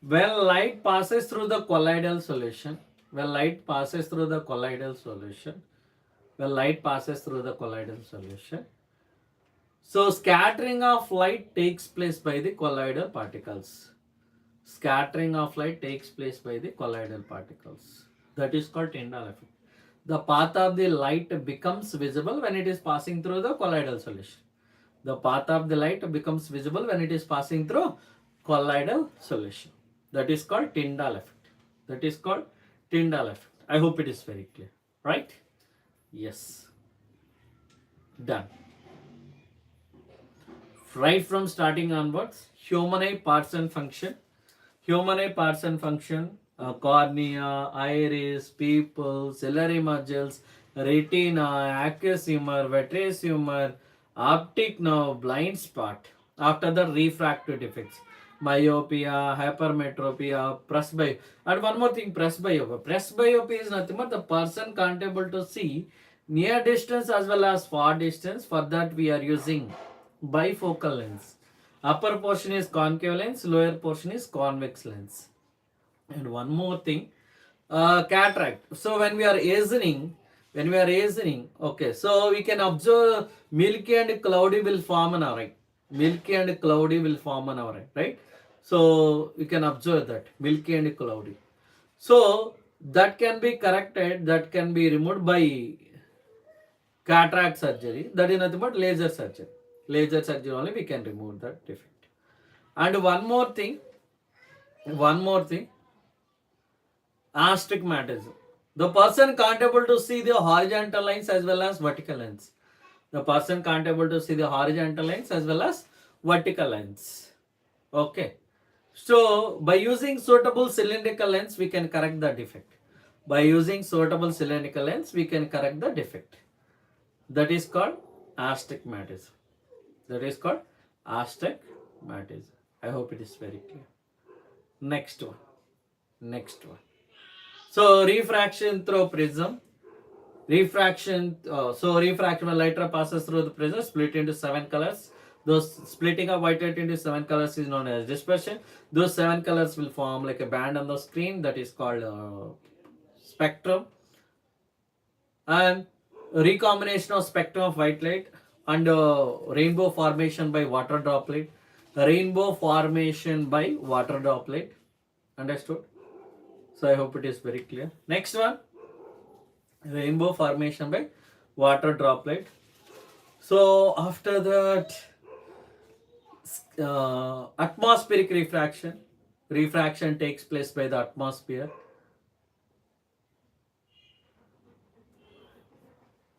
when light passes through the colloidal solution, when light passes through the colloidal solution, when light passes through the colloidal solution, so scattering of light takes place by the colloidal particles. Scattering of light takes place by the colloidal particles. That is called Tyndall effect. The path of the light becomes visible when it is passing through the colloidal solution. The path of the light becomes visible when it is passing through colloidal solution. That is called Tyndall effect. That is called Tyndall effect. I hope it is very clear. Right? Yes. Done. Right from starting onwards, human eye parts and function. Human eye parts and function, cornea, iris, pupil, ciliary muscles, retina, aqueous humor, vitreous humor, optic nerve, blind spot. After the refractive defects, myopia, hypermetropia, presbyopia. And one more thing, presbyopia. Presbyopia is nothing but the person can't able to see near distance as well as far distance. For that we are using bifocal lens. Upper portion is concave lens, lower portion is convex lens. And one more thing, cataract. So when we are aging, okay, so we can observe milky and cloudy will form on our eye. Milky and cloudy will form on our eye, right? So we can observe that, milky and cloudy. So that can be corrected, that can be removed by cataract surgery. That is nothing but laser surgery. Laser surgery only we can remove that defect. And one more thing, astigmatism. The person can't able to see the horizontal lines as well as vertical lines. The person can't able to see the horizontal lines as well as vertical lines. Okay. So by using suitable cylindrical lens, we can correct the defect. By using suitable cylindrical lens, we can correct the defect. That is called astigmatism. That is called astigmatism. I hope it is very clear. Next one. So refraction through prism. Refraction, refraction when light ray passes through the prism, split into 7 colors. Those splitting of white light into 7 colors is known as dispersion. Those 7 colors will form like a band on the screen, that is called spectrum. And recombination of spectrum of white light and rainbow formation by water droplet. Rainbow formation by water droplet. Understood? So I hope it is very clear. Next one, rainbow formation by water droplet. So after that, atmospheric refraction. Refraction takes place by the atmosphere.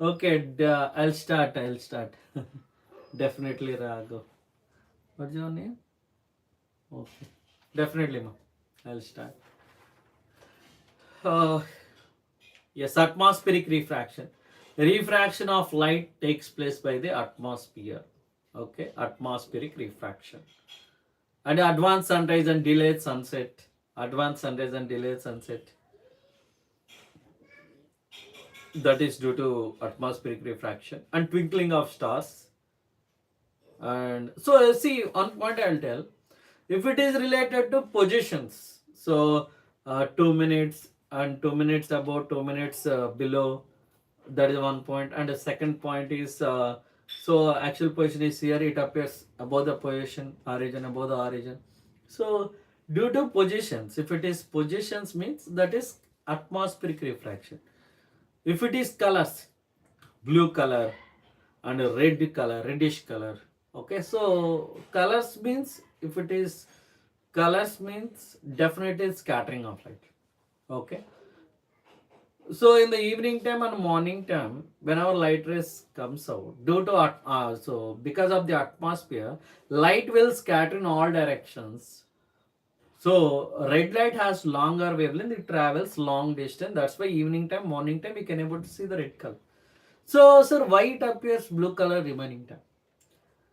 Okay, I'll start. Definitely, Raghav. What's your name? Okay, definitely, ma. I'll start. Yes, atmospheric refraction. Refraction of light takes place by the atmosphere. Okay, atmospheric refraction. And advanced sunrise and delayed sunset. Advanced sunrise and delayed sunset. That is due to atmospheric refraction and twinkling of stars. And so see, on point I'll tell, if it is related to positions, so 2 minutes and 2 minutes above, 2 minutes below, that is one point. And the second point is, so actual position is here, it appears above the position, origin, above the origin. So due to positions, if it is positions means that is atmospheric refraction. If it is colors, blue color and a red color, reddish color. Okay, so colors means, if it is colors means definitely scattering of light. Okay. So in the evening time and morning time, whenever light rays comes out, due to so because of the atmosphere, light will scatter in all directions. So red light has longer wavelength, it travels long distance. That's why evening time, morning time, we can able to see the red color. So sir, why it appears blue color remaining time?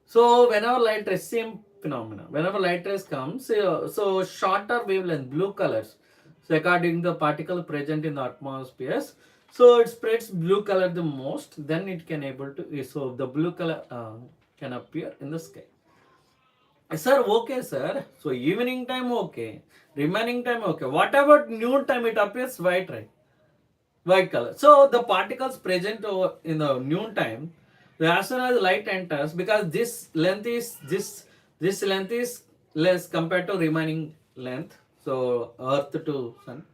So whenever light rays, same phenomena. Whenever light rays comes, so shorter wavelength, blue colors. So according to the particle present in the atmosphere, so it spreads blue color the most. Then it can able to, so the blue color can appear in the sky. Sir, okay, sir. So evening time, okay. Remaining time, okay. What about noon time? It appears white, right? White color. So the particles present in the noon time, as soon as light enters, because this length is less compared to remaining length. So Earth to Sun.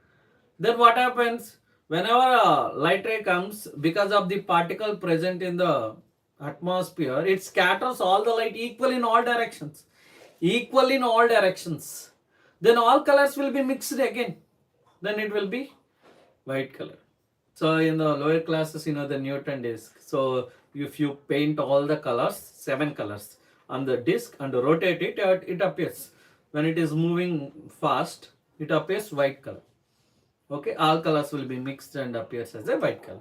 Then what happens whenever a light ray comes, because of the particle present in the atmosphere, it scatters all the light equal in all directions. Equal in all directions. Then all colors will be mixed again. Then it will be white color. So in the lower classes, the Newton disk. So if you paint all the colors, 7 colors on the disk and rotate it, it appears. When it is moving fast, it appears white color. Okay, all colors will be mixed and appears as a white color.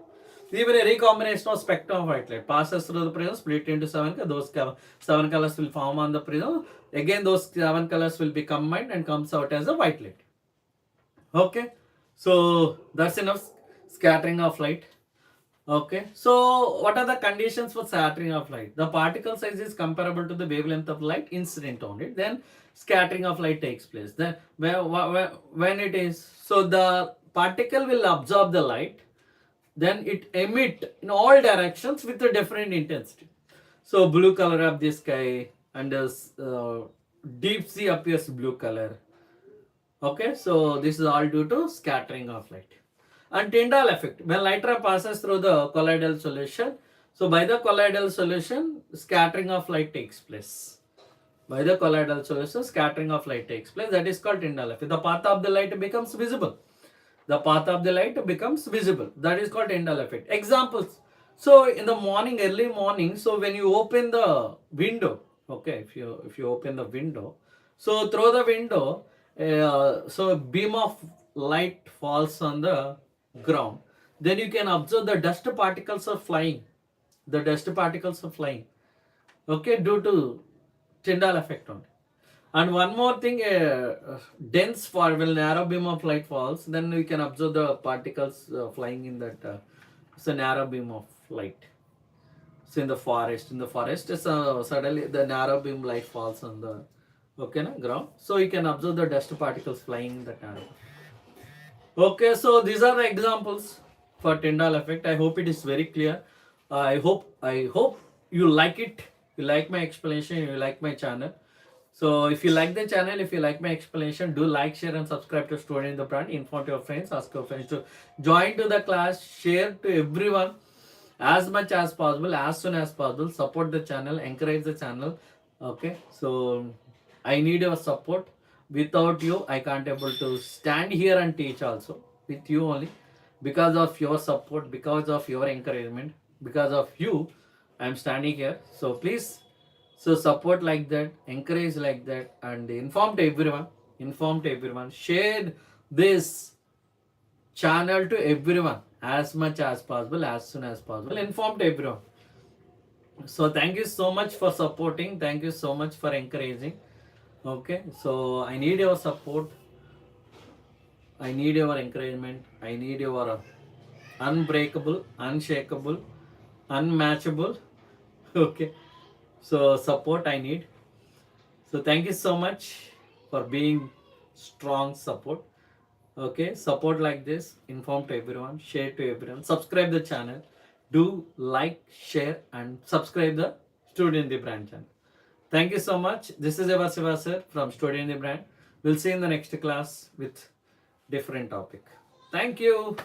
Even a recombination of spectrum of white light passes through the prism, split into 7. Those 7 colors will form on the prism. Again, those 7 colors will be combined and comes out as a white light. Okay, so that's enough scattering of light. Okay, so what are the conditions for scattering of light? The particle size is comparable to the wavelength of light incident on it. Then scattering of light takes place. Then when it is, so the particle will absorb the light, then it emit in all directions with a different intensity. So blue color of the sky and deep sea appears blue color. Okay, so this is all due to scattering of light. And Tyndall effect, when light ray passes through the colloidal solution, so by the colloidal solution, scattering of light takes place. By the colloidal solution, scattering of light takes place. That is called Tyndall effect. The path of the light becomes visible. The path of the light becomes visible. That is called Tyndall effect. Examples. So in the morning, early morning, so when you open the window, okay, if you open the window, so through the window, so a beam of light falls on the ground. Then you can observe the dust particles are flying. The dust particles are flying. Okay, due to Tyndall effect on it. And one more thing, dense fall, when narrow beam of light falls, then we can observe the particles flying in that. It's a narrow beam of light. So in the forest, suddenly the narrow beam light falls on the ground. So you can observe the dust particles flying in that narrow. Okay, so these are the examples for Tyndall effect. I hope it is very clear. I hope you like it. You like my explanation. You like my channel. So if you like the channel, if you like my explanation, do like, share and subscribe to Student in the Brand. Inform your friends, ask your friends to join to the class, share to everyone as much as possible, as soon as possible. Support the channel, encourage the channel. Okay, so I need your support. Without you, I can't able to stand here and teach also. With you only. Because of your support, because of your encouragement, because of you, I am standing here. So please, so support like that, encourage like that, and inform to everyone. Share this channel to everyone as much as possible, as soon as possible. Inform to everyone. So thank you so much for supporting. Thank you so much for encouraging. Okay, so I need your support. I need your encouragement. I need your unbreakable, unshakable, unmatchable. Okay, so support I need. So thank you so much for being strong support. Okay, support like this, inform to everyone, share to everyone, subscribe the channel, do like, share and subscribe the Student in the Brand channel. Thank you so much. This is Eva Siva sir from Student in the Brand. We'll see you in the next class with different topic. Thank you.